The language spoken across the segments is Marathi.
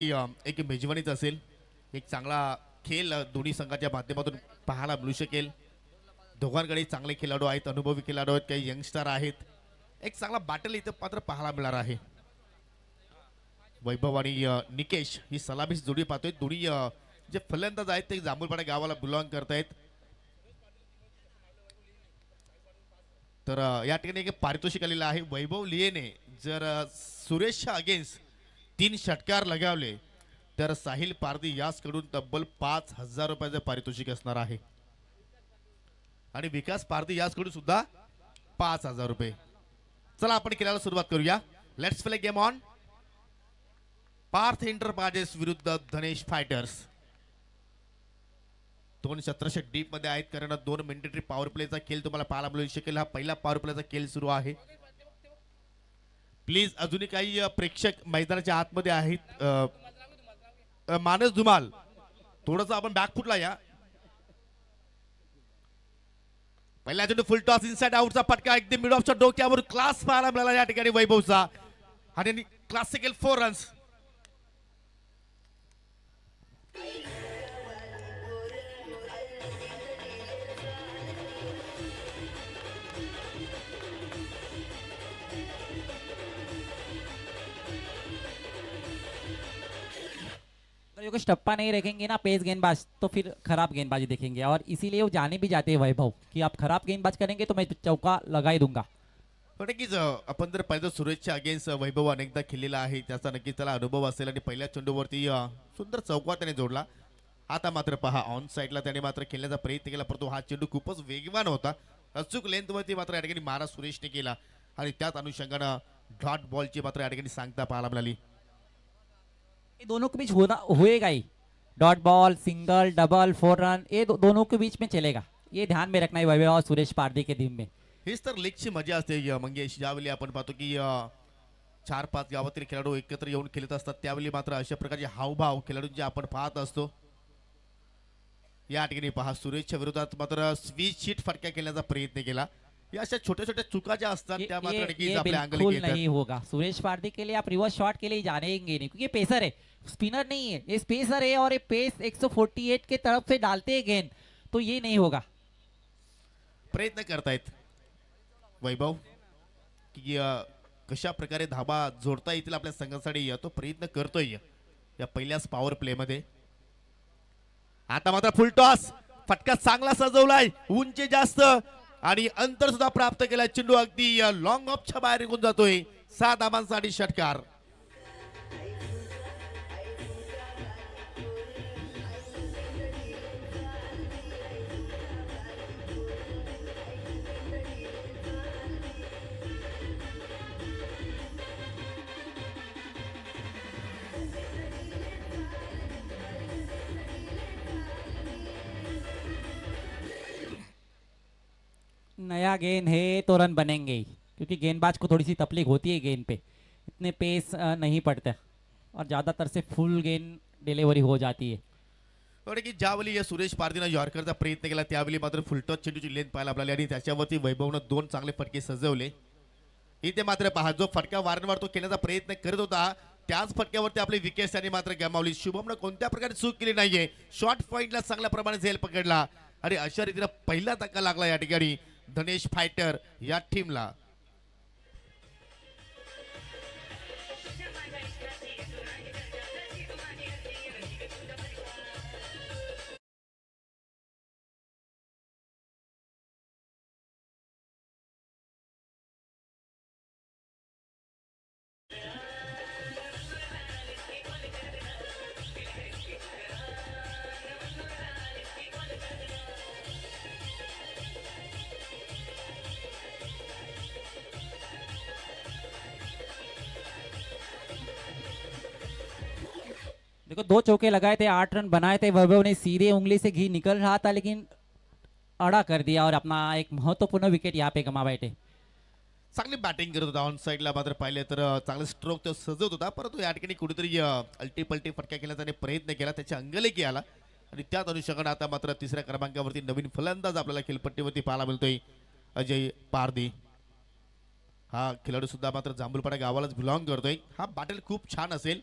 एक मेजवानीच असेल. एक चांगला खेळ दोन्ही संघाच्या माध्यमातून पाहायला मिळू शकेल. दोघांकडे चांगले खेळाडू आहेत, अनुभवी खेळाडू आहेत, काही यंगस्टर आहेत. एक चांगला बॅटल इथं मात्र पाहायला मिळणार आहे. वैभव आणि निकेश ही सलामीची जोडी पाहतोय. दोन्ही जे फलंदाज आहेत ते जांभूळपाडा गावाला बिलॉंग करतायत. तर या ठिकाणी एक पारितोषिक आलेलं आहे. वैभव लिएने जर सुरेशच्या अगेन्स्ट 3 षटकार लगावले तर साहिल पारधी याचकडून तब्बल 5,000 रुपयाचं पारितोषिक असणार आहे आणि विकास पारधी याचकडून सुद्धा 5,000 रुपये. चला आपण खेळायला सुरुवात करूया. Let's play game on. Parth enterprises विरुद्ध धनेश फायटर्स. 2 1700 डीप मध्ये आहेत कारण 2 मिनिटरी पॉवर प्लेचा खेळ तुम्हाला पाहायला मिळू शकेल. हा पहिला पॉवर प्लेचा खेळ सुरू आहे. प्लीज अजूनही काही प्रेक्षक मैदानाच्या आतमध्ये आहेत. मानस धुमाल थोडंसं आपण बॅक फुटला या. पहिल्या चेंडू फुल टॉस इनसाइड आउटचा फटका एकदम मिड ऑफच्या डोक्यावर क्लास पाहायला मिळाला या ठिकाणी वैभवचा आणि क्लासिकल 4 रन्स. अगर कुछ टप्पा नहीं रखेंगे ना पेस गेंदबाज तो फिर खराब गेंदबाजी देखेंगे और इसीलिए वो जाने भी जाते हैं वैभव कि आप खराब गेंदबाज करेंगे तो मैं चौका लगा ही दूंगा. नक्कीच आपण जर पाहिलं सुरेशच्या अगेन्स्ट वैभव अनेकदा खेळलेला आहे. त्याचा नक्कीच त्याला अनुभव असेल आणि पहिल्या चेंडूवरती सुंदर चौका त्याने जोडला. आता मात्र पहा ऑन साईडला त्याने मात्र खेळण्याचा प्रयत्न केला परंतु हा चेंडू खूपच वेगवान होता. अचूक लेंथवरती मात्र या ठिकाणी मारा सुरेशने केला आणि त्याच अनुषंगानं डॉट बॉलची मात्र या ठिकाणी सांगता पाहायला मिळाली. ये दोनों के बीच होएगा ही. Dot ball single double 4 run ये दोनों के बीच में चलेगा. ये ध्यान में रखना है वैभव और सुरेश पारधी के टीम में. हेच तर लीगची मजा असते मंगेश. ज्यावेळी आपण पाहतो की 4-5 गावातील खेळाडू एकत्र येऊन खेळत असतात त्यावेळी मात्र अशा प्रकारचे हावभाव खेळाडूंचे आपण पाहत असतो. या ठिकाणी पहा सुरेशच्या विरोधात मात्र स्विच शीट फटका खेळण्याचा प्रयत्न केला. या अशा छोट्या छोट्या चुका ज्या असतात त्या मात्र नक्कीच आपल्या अंगली बिल्कुल येतात. नहीं होगा. सुरेश पारधी के लिए आप रिवर्स शॉट के लिए जानेंगे नहीं क्योंकि ये पेसर है स्पिनर नहीं है. ये पेसर है और ये पेस 148 के तरफ से डालते हैं गेंद तो ये नहीं होगा. प्रयत्न करतायत वैभव की कशा प्रकारे धाबा जोडता येतील आपल्या संघासाठी तो प्रयत्न करतोय या पहिल्याच पॉवर प्ले मध्ये. आता मात्र फुल टॉस फटका चांगला सजवलाय. उंची जास्त आणि अंतर सुद्धा प्राप्त केलाय. चेंडू अगदी लॉंग ऑफच्या बाहेर निघून जातोय. 7 धाबांसाठी षटकार. नया गेंद है तो रन बनेंगे ही क्योंकि गेंदबाज को थोड़ी सी तकलीफ होती है गेंद पे. इतने पेस नहीं पड़ता और ज़्यादातर से फुल गेंद डिलीवरी हो जाती है. की ज्यावेळी या सुरेश पारधीनं यॉर्करचा प्रयत्न केला त्यावेळी मात्र फुलटॉस चेंडूची लेंथ पाहायला मिळाली आणि त्याच्यावरती वैभवनं 2 चांगले फटके सजवले. इथे मात्र पहा जो फटका वारंवार तो खेळण्याचा प्रयत्न करत होता त्याच फटक्यावरती आपली विकेट त्यांनी मात्र गमावली. शुभमनं कोणत्या प्रकारे चूक केली नाहीये. शॉर्ट पॉइंटला चांगल्या प्रमाणे झेल पकडला आणि अशा रीतीने पहिला धक्का लागला या ठिकाणी धनेश फायटर या टीमला. देखो 2 चौके लगाए थे 8 रन बनाए थे. वैभव ने सीधे उंगली से घी निकल रहा था लेकिन अड़ा कर दिया और अपना एक महत्वपूर्ण विकेट यहाँ पे गमा बैठे. चांगली बॅटिंग करत होता. ऑन साईडला मात्र पाहिले तर चांगले स्ट्रोक तो सजवत होता परंतु या ठिकाणी कुठेतरी अल्टी पलटी फटक्या खेळण्याचा त्याने प्रयत्न केला. त्याच्या अंगलेखी आला आणि त्याच अनुषंगाने आता मात्र तिसऱ्या क्रमांकावरती नवीन फलंदाज आपल्याला खेळपट्टीवरती पाहायला मिळतोय अजय पारधी. हा खेळाडू सुद्धा मात्र जांभूळपाडा गावालाच बिलॉंग करतोय. हा बॅटल खूप छान असेल.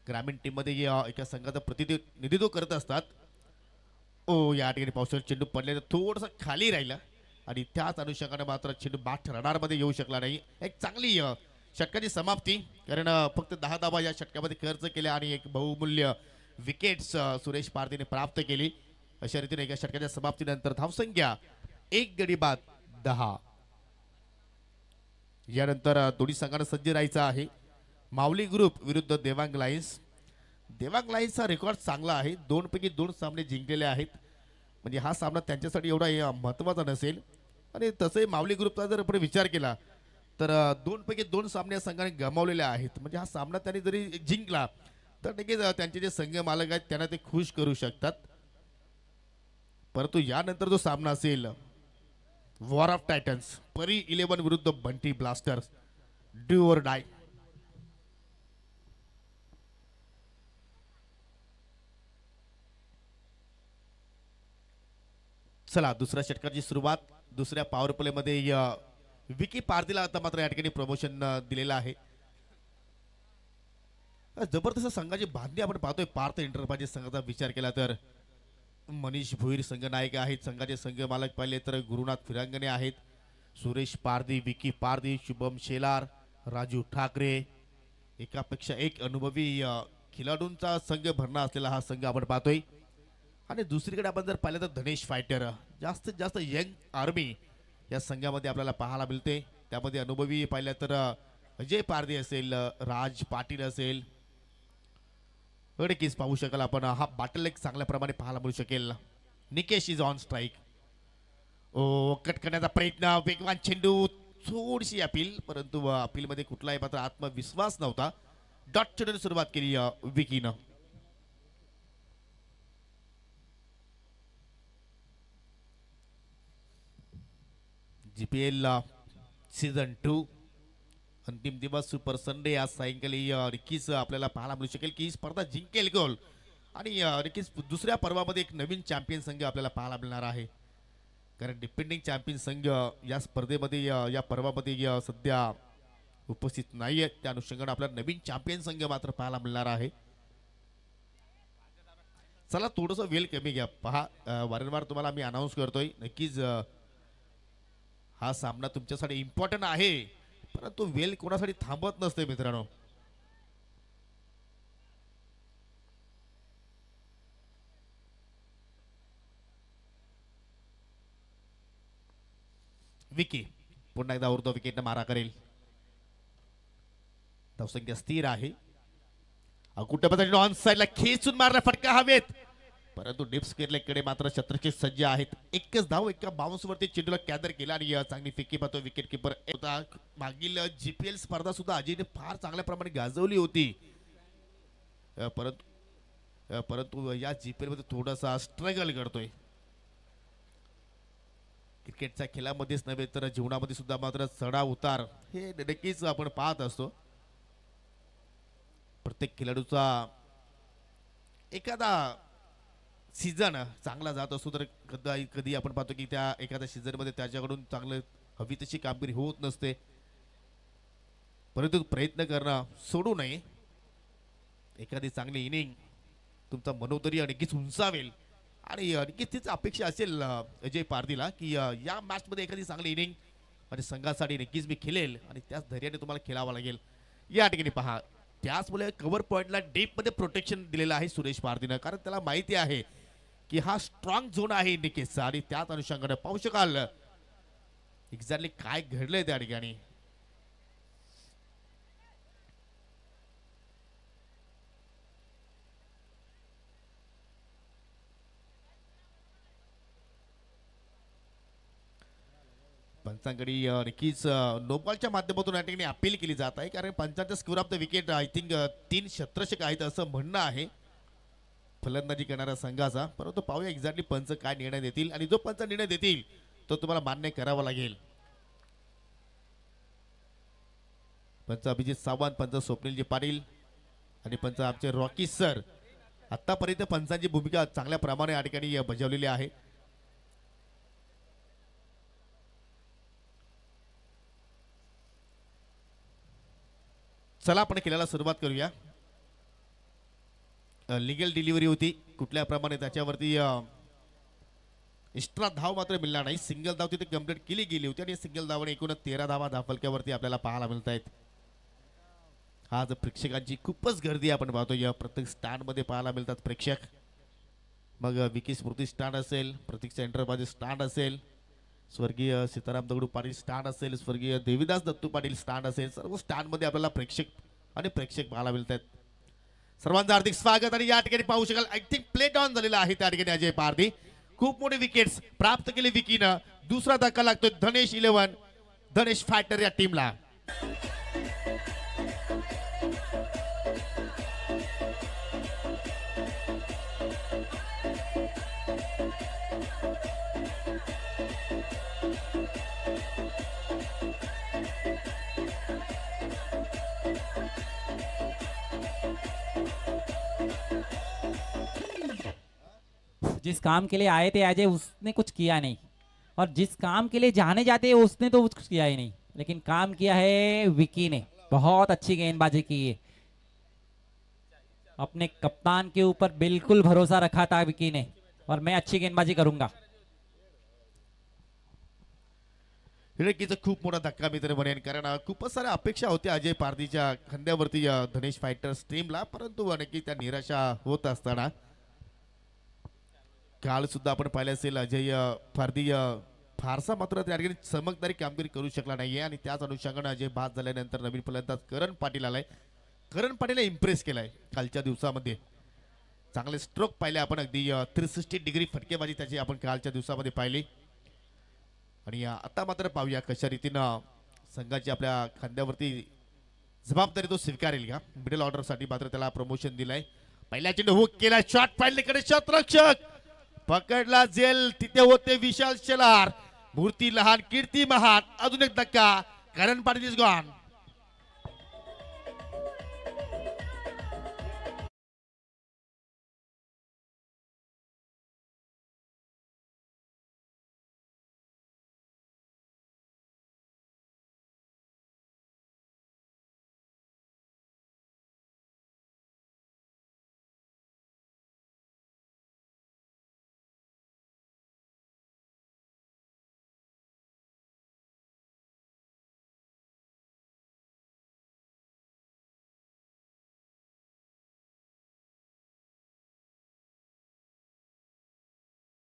ग्रामीण टीम मध्ये एका संघाचं प्रतिनिधित्व करत असतात. ओ या ठिकाणी पावसाळ्यात चेंडू पडले थोडंसं खाली राहिला आणि त्याच अनुषंगाने मात्र चेंडू बाद रडार मध्ये येऊ शकला नाही. एक चांगली षटकाची समाप्ती, कारण फक्त 10 धावा या षटकामध्ये खर्च केल्या आणि एक बहुमूल्य विकेट्स सुरेश पारधीने प्राप्त केली. अशा रीतीने एका षटकाच्या समाप्तीनंतर धावसंख्या 1 गडी बाद 10. यानंतर दोन्ही संघांना सज्ज राहायचं आहे. माऊली ग्रुप विरुद्ध देवांग लायन्स. देवांग लायन्सचा रेकॉर्ड चांगला आहे, 2 पैकी 2 सामने जिंकलेले आहेत. म्हणजे हा सामना त्यांच्यासाठी एवढा महत्त्वाचा नसेल. आणि तसंही माऊली ग्रुपचा जर आपण विचार केला तर 2 पैकी 2 सामने या संघाने गमावलेले आहेत. म्हणजे हा सामना त्यांनी जरी जिंकला तर नक्कीच त्यांचे जे संघ मालक आहेत त्यांना ते खुश करू शकतात. परंतु यानंतर जो सामना असेल वॉर ऑफ टायटन्स, परी 11 विरुद्ध बंटी ब्लास्टर्स, डू और डाय. चला दुसऱ्या षटकाची सुरुवात. दुसऱ्या पॉवर प्ले मध्ये विकी पारधीला आता मात्र या ठिकाणी प्रमोशन दिलेलं आहे. जबरदस्त संघाची बांधणी आपण पाहतोय. पार्थ एंटरप्राइजेस संघाचा विचार केला तर मनीष भोईर संघ नायक आहेत. संघाचे संघ मालक पाहिले तर गुरुनाथ फिरांगणे आहेत, सुरेश पारधी, विकी पारधी, शुभम शेलार, राजू ठाकरे. एकापेक्षा एक अनुभवी खेळाडूंचा संघ भरणा असलेला हा संघ आपण पाहतोय. आणि दुसरीकडे आपण जर पाहिलं तर धनेश फायटर, जास्तीत जास्त यंग आर्मी या संघामध्ये आपल्याला पाहायला मिळते. त्यामध्ये अनुभवी पाहिलं तर अजय पारधी असेल, राज पाटील असेल, नक्कीच पाहू शकाल आपण. हा बॅटल एक चांगल्या प्रमाणे पाहायला मिळू शकेल. Nikesh is on strike. ओ कट करण्याचा प्रयत्न, वेगवान चेंडू, थोडीशी अपील, परंतु अपील मध्ये कुठलाही मात्र आत्मविश्वास नव्हता. डॉट चेंडूने सुरुवात केली विकीनं. GPL सीझन 2 अंतिम दिवस सुपर संडे. आज सायंकाळी नक्कीच आपल्याला पाहायला मिळू शकेल की ही स्पर्धा जिंकेल गोल. आणि नक्कीच दुसऱ्या पर्वामध्ये एक नवीन चॅम्पियन संघ आपल्याला पाहायला मिळणार आहे. कारण डिपेंडिंग चॅम्पियन संघ या स्पर्धेमध्ये या पर्वामध्ये सध्या उपस्थित नाही आहेत. त्या अनुषंगाने आपल्याला नवीन चॅम्पियन संघ मात्र पाहायला मिळणार आहे. चला थोडंसं वेळ कमी घ्या. पहा वारंवार तुम्हाला मी अनाऊन्स करतोय, नक्कीच हा सामना तुमच्यासाठी इम्पॉर्टंट आहे, परंतु वेळ कोणासाठी थांबत नसते मित्रांनो. विकी पुन्हा एकदा उर्दू विकेटने मारा करेल. धावसंख्या स्थिर आहे. कुठे पद्धतीने ऑन साइडला खेचून मारला फटका हवेत, परंतु डिप्स कडे मात्र शत्रक्षक सज्ज आहेत. एकच धाव एका बाउन्स वरती चेंडूला कॅदर केला आणि चांगली फेकी पाहतो विकेट किपर होता. मागील GPL स्पर्धा सुद्धा अजयने फार चांगल्या प्रमाणे गाजवली होती, परंतु या GPL मध्ये थोडासा स्ट्रगल करतोय. क्रिकेटच्या खेळामध्येच नव्हे तर जीवनामध्ये सुद्धा मात्र चढाव उतार हे नक्कीच आपण पाहत असतो. प्रत्येक खेळाडूचा एखादा सीझन चांगला जात असतो तर कधी आपण पाहतो की त्या एखाद्या सीझन मध्ये त्याच्याकडून चांगलं हवी तशी कामगिरी होत नसते, परंतु प्रयत्न करणं सोडू नये. एखादी चांगली इनिंग तुमचा मनोधैर्य नक्कीच उंचावेल आणि नक्कीच तीच अपेक्षा असेल अजय पारधीला की या मॅच मध्ये एखादी चांगली इनिंग आणि संघासाठी नक्कीच मी खेळेल आणि त्याच धैर्याने तुम्हाला खेळावं लागेल. या ठिकाणी पहा त्याचमुळे कव्हर पॉइंटला डीप मध्ये प्रोटेक्शन दिलेलं आहे सुरेश पारधीनं, कारण त्याला माहिती आहे की हा स्ट्रॉंग झोन आहे निकेशचा आणि त्याच अनुषंगाने पाहू शकाल एक्झॅक्टली काय घडलंय त्या ठिकाणी. पंचांकडे नक्कीच नोबॉलच्या माध्यमातून या ठिकाणी अपील केली जात आहे, कारण पंचांचा square of the wicket I think 3 शतरक्षक आहेत असं म्हणणं आहे फलंदाजी करणाऱ्या संघाचा. परंतु पाहूया एक्झॅक्टली पंच काय निर्णय देतील आणि जो पंच निर्णय देतील तो तुम्हाला मान्य करावा लागेल. पंच अभिजित सावंत, पंच स्वप्नीलजी पाटील आणि पंच आमचे रॉकी सर आतापर्यंत पंचांची भूमिका चांगल्या प्रमाणे या ठिकाणी बजावलेली आहे. चला आपण खेळायला सुरुवात करूया. लिगल डिलिव्हरी होती कुठल्याप्रमाणे त्याच्यावरती एक्स्ट्रा धाव मात्र मिळणार नाही. सिंगल धाव तिथे कंप्लीट केली गेली होती आणि सिंगल धावाने एकूण 13 धावा धावफलक्यावरती आपल्याला पाहायला मिळत आहेत. आज प्रेक्षकांची खूपच गर्दी आपण पाहतो या प्रत्येक स्टँड मध्ये पाहायला मिळतात प्रेक्षक. मग विकी स्मृती स्टँड असेल, प्रतीक्षा एंटरप्राइजेस स्टँड असेल, स्वर्गीय सीताराम दगडू पाटील स्टँड असेल, स्वर्गीय देवीदास दत्तू पाटील स्टँड असेल, सर्व स्टँड मध्ये आपल्याला प्रेक्षक पाहायला मिळत आहेत. सर्वांचं हार्दिक स्वागत. आणि या ठिकाणी पाहू शकाल आय थिंक प्लेट ऑन झालेला आहे त्या ठिकाणी अजय पारधी. खूप मोठे विकेट्स प्राप्त केले विकीनं. दुसरा धक्का लागतोय धनेश 11 धनेश फायटर या टीमला. जिस काम के लिए आए थे अजय उसने कुछ किया नहीं, और जिस काम के लिए जाने जाते हैं उसने तो कुछ किया ही नहीं, लेकिन काम किया है विकी ने. बहुत अच्छी गेंदबाजी की है. अपने कप्तान के ऊपर बिल्कुल भरोसा रखा था विकी ने, और मैं अच्छी गेंदबाजी करूंगा. हिरकीचा खूप मोठा धक्का मी तर म्हणेन, कारण खूपच साऱ्या अपेक्षा होत्या अजय पारधीच्या खांद्यावरती धनेश फायटर्स टीमला, परंतु अनेक त्या निराशा होत असताना काल सुद्धा आपण पाहिले असेल अजय पारधी फारसा मात्र त्या ठिकाणी चमकदारी कामगिरी करू शकला नाहीये. आणि त्याच अनुषंगाने अजय बाद झाल्यानंतर नवीन फलंदाज करण पाटील आलाय. करण पाटीलला इम्प्रेस केलाय कालच्या दिवसामध्ये. चांगले स्ट्रोक पाहिले आपण, अगदी 360 डिग्री फटकेबाजी त्याची आपण कालच्या दिवसामध्ये पाहिली. आणि आता मात्र पाहूया कशा रीतीनं संघाची आपल्या खांद्यावरती जबाबदारी तो स्वीकारेल का. मिडल ऑर्डर साठी मात्र त्याला प्रमोशन दिलंय. पहिल्या चेंडू हुक केला, शॉट पाहिलेकडे शतरक्षक पकडला जेल. तिथे होते विशाल शेलार, मूर्ती लहान कीर्ती महान. अजून एक धक्का, करण पाटील इज गॉन.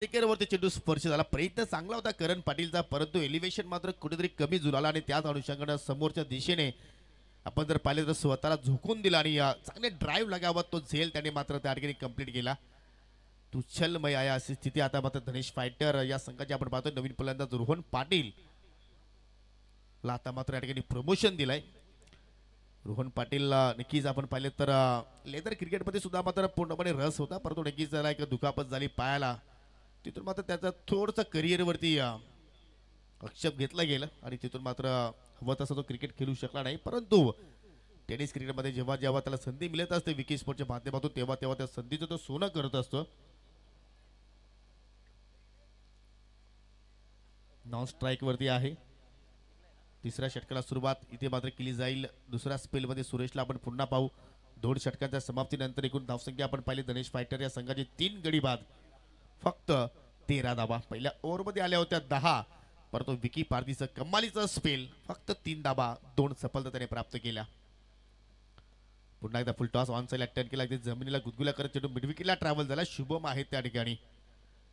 वरती चेंडू स्पर्श झाला. प्रयत्न चांगला होता करण पाटीलचा, परंतु एलिव्हेशन मात्र कुठेतरी कमी झुलाला. आणि त्याच अनुषंगाने समोरच्या दिशेने आपण जर पाहिले तर स्वतःला झोकून दिला आणि चांगले ड्राईव्ह लगावत तो झेल त्याने मात्र त्या ठिकाणी कंप्लीट केला. तुच्छलमय आहे अशी स्थिती आता मात्र धनेश फायटर या संघाची आपण पाहतो. नवीन फलंदाज रोहन पाटील ला आता मात्र या ठिकाणी प्रमोशन दिलंय. रोहन पाटील नक्कीच आपण पाहिले तर लेदर क्रिकेटमध्ये सुद्धा मात्र पूर्णपणे रस होता, परंतु नक्कीच त्याला एक दुखापत झाली पायाला. तिथून मात्र त्याचा थोडंसं करिअरवरती आक्षेप घेतला गेला आणि तिथून मात्र हवं तसं तो क्रिकेट खेळू शकला नाही. परंतु टेनिस क्रिकेटमध्ये जेव्हा जेव्हा त्याला संधी मिळत असते विकी स्पोर्टच्या माध्यमातून तेव्हा तेव्हा त्या संधीचं तो सोनं करत असतो. नॉन स्ट्राईक वरती आहे. तिसऱ्या षटकाला सुरुवात इथे मात्र केली जाईल. दुसऱ्या स्पेलमध्ये सुरेशला आपण पुन्हा पाहू. 2 षटकांच्या समाप्तीनंतर एकूण धावसंख्या आपण पाहिली धनेश फायटर या संघाचे 3 गडी बाद, फक्त 13 धावा. पहिल्या ओव्हरमध्ये आल्या होत्या 10, परंतु विकी पारधीचं कमालीचं स्पेल, फक्त 3 धावा 2 सफलता त्याने प्राप्त केल्या. पुन्हा एकदा फुल टॉस ऑन साइड अटेम्प्ट केला. अगदी जमिनीला गुदगुल्या करत चेंडू मिडविकेटला ट्रॅव्हल झाला. शुभम आहे त्या ठिकाणी.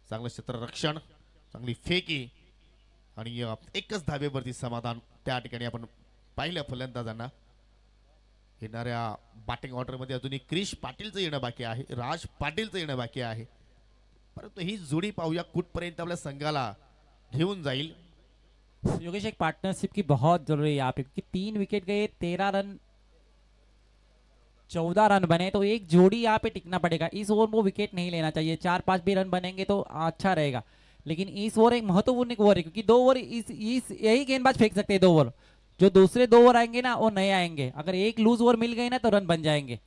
चांगलं क्षेत्ररक्षण, चांगली फेकी आणि एकच धावेवरती समाधान त्या ठिकाणी आपण पाहिलं फलंदाजांना. येणाऱ्या बॅटिंग ऑर्डरमध्ये अजूनही क्रिश पाटीलचं येणं बाकी आहे, राज पाटीलचं येणं बाकी आहे, परंतु ही जोडी पाहूया कुठपर्यंत आपल्या संघाला घेऊन जाईल. योगेश, एक पार्टनरशिप की बहुत जरूरी है यहाँ पे, क्योंकि 3 विकेट गए, 13 रन 14 रन बने, तो एक जोड़ी यहाँ पे टिकना पड़ेगा. इस ओवर वो विकेट नहीं लेना चाहिए. 4-5 भी रन बनेंगे तो अच्छा रहेगा, लेकिन इस ओवर एक महत्वपूर्ण ओवर है, क्योंकि 2 ओवर इस यही गेंदबाज फेंक सकते हैं. 2 ओवर जो दूसरे 2 ओवर आएंगे ना वो नए आएंगे. अगर एक लूज ओवर मिल गई ना तो रन बन जाएंगे.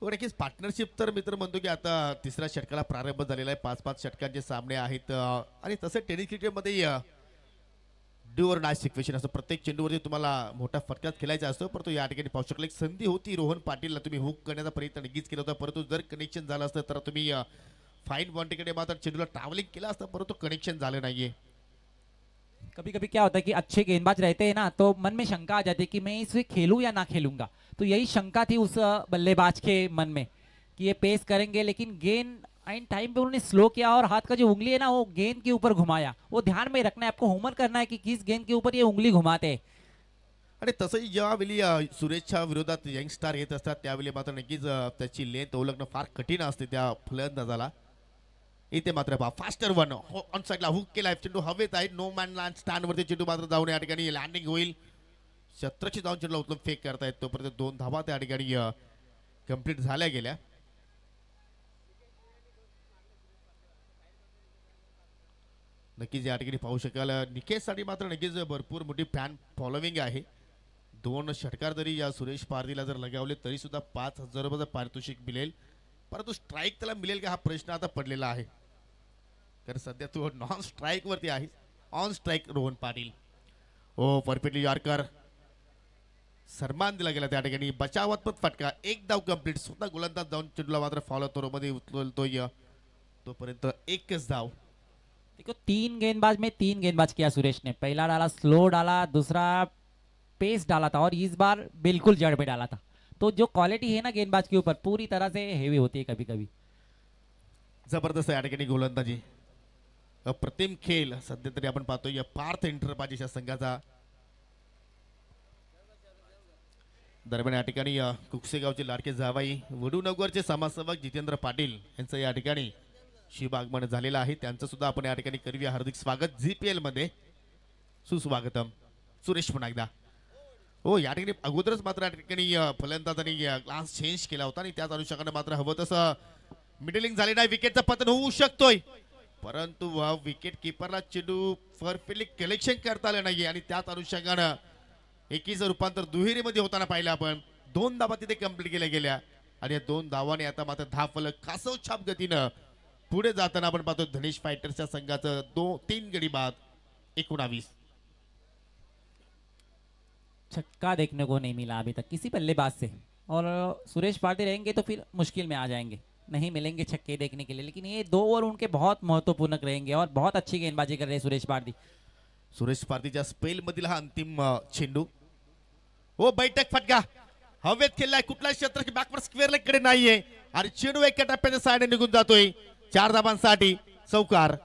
नक्कीच पार्टनरशिप तर मित्र म्हणतो की आता तिसऱ्या षटकाला प्रारंभ झालेला आहे. 5-5 षटकांचे सामने आहेत आणि तसे टेनिस क्रिकेटमध्ये चेंडूवर नाईस सिक्वेशन असतं. प्रत्येक चेंडूवरती तुम्हाला मोठा फटकाच खेळायचा असतो, परंतु या ठिकाणी पाहू शकला एक संधी होती रोहन पाटीलला, तुम्ही हुक करण्याचा प्रयत्न नक्कीच केला होता, परंतु जर कनेक्शन झालं असतं तर तुम्ही फाईन बाउंड्रीकडे मात्र चेंडूला ट्रॅव्हलिंग केलं असतं, परंतु कनेक्शन झालं नाहीये. कभी कभी क्या होता है कि अच्छे गेंदबाज रहते हैं ना, तो मन में शंका आ जाती है कि मैं इसे खेलूं या ना खेलूंगा। तो यही शंका थी उस बल्लेबाज के मन में कि ये पेस करेंगे, लेकिन गेंद आइन टाइम पे उन्होंने स्लो किया और हाथ का जो उंगली है ना वो गेंद के ऊपर घुमाया। वो ध्यान में रखना है, आपको होमवर्क करना है कि किस गेंद के ऊपर ये उंगली घुमाते हैं। आणि तसंही ज्यावेळी सुरेशच्या विरोधात यंगस्टार येत असतात त्यावेळी मात्र नक्कीच त्याची लेंथ ओळखणं फार कठीण असते त्या फलंदाजाला. इथे मात्र पहा फास्टर वन ऑन साईडला हुक केलाय, चेंडू हवेत आहे, नो मॅन लँड स्टँड वरती चेंडू मात्र जाऊन या ठिकाणी लँडिंग होईल. शत्रची जाऊन चेंडूला उचलून फेक करतायत, तोपर्यंत 2 धावा त्या ठिकाणी कंप्लीट झाल्या गेल्या. नक्कीच या ठिकाणी पाहू शकाल निकेशसाठी मात्र नक्कीच भरपूर मोठी फॅन फॉलोविंग आहे. 2 षटकार जरी या सुरेश पारदीला जर लगावले तरी सुद्धा 5,000 रुपयाचं पारितोषिक मिळेल, परंतु स्ट्राईक त्याला मिळेल का हा प्रश्न आता पडलेला आहे, कारण सध्या तो नॉन स्ट्राईक वरती आहे. On strike Rohan Patil. ओ परफेक्टली यॉर्कर सन्मान दिला गेला त्या ठिकाणी, बचावात्मक फटका, एक डाव कंप्लीट. स्वतः गोलंदाज जाऊन चेंडूला मात्र फॉलो मध्ये उचलतोय, तोपर्यंत एकच धाव. देखो 3 गेंदबाज में 3 गेंदबाज किया सुरेश ने। पहला डाला स्लो डाला, दूसरा पेस डाला था और इस बार बिल्कुल जड़ पे डाला था। तो जो क्वालिटी है ना गेंदबाज के ऊपर पूरी तरह से हेवी होती है कभी कभी। जबरदस्त या ठिकाणी गोलंदाजी, अप्रतिम खेळ सध्या तरी आपण पाहतोय या पार्थ एंटरप्राइजेसच्या संघाचा. दरम्यान या ठिकाणी कुकसेगावचे लाडके जावाई वडूनगरचे समाजसेवक जितेंद्र पाटील यांचं या ठिकाणी शुभ आगमन झालेलं आहे. त्यांचं सुद्धा आपण या ठिकाणी करूया हार्दिक स्वागत जीपीएल मध्ये. सुस्वागतम सुरेश पुन्हा एकदा. हो या ठिकाणी अगोदरच मात्र या ठिकाणी फलंदाजांनी क्लास चेंज केला होता आणि त्याच अनुषंगाने मात्र हवं तसं मिडलिंग झाले नाही, विकेटचं पतन होऊ शकतोय, परंतु विकेट किपरला चेंडू परफेक्टली कलेक्शन करता आलं नाहीये आणि त्याच अनुषंगानं एकीचं रूपांतर दुहेरीमध्ये होताना पाहिलं आपण. 2 धावा तिथे कंप्लीट केल्या गेल्या आणि या 2 धावाने आता मात्र धावफलक कासव छाप गतीनं पुढे जाताना आपण पाहतो. धनेश फायटर्सच्या संघाचं 3 गडी बाद 19. छक्का देखने को नहीं मिला अभी तक किसी बल्लेबाज से, और सुरेश पारदी रहेंगे तो फिर मुश्किल में आ जाएंगे, नहीं मिलेंगे छक्के देखने के लिए। लेकिन ये 2 ओवर उनके बहुत महत्वपूर्ण रहेंगे और बहुत अच्छी गेंदबाजी कर रहे हैं सुरेश पारदी। सुरेश पारदीच्या स्पेल मधील हा अंतिम चेंडू. हो बैठक फटका हवेत खेळलाय, कुठलाही क्षेत्र बॅकवर्ड स्क्वेअर लेग कडे नाहीये आणि चेंडू एका टप्प्याच्या साइडने निघून जातोय. 4 धावांसाठी चौकार.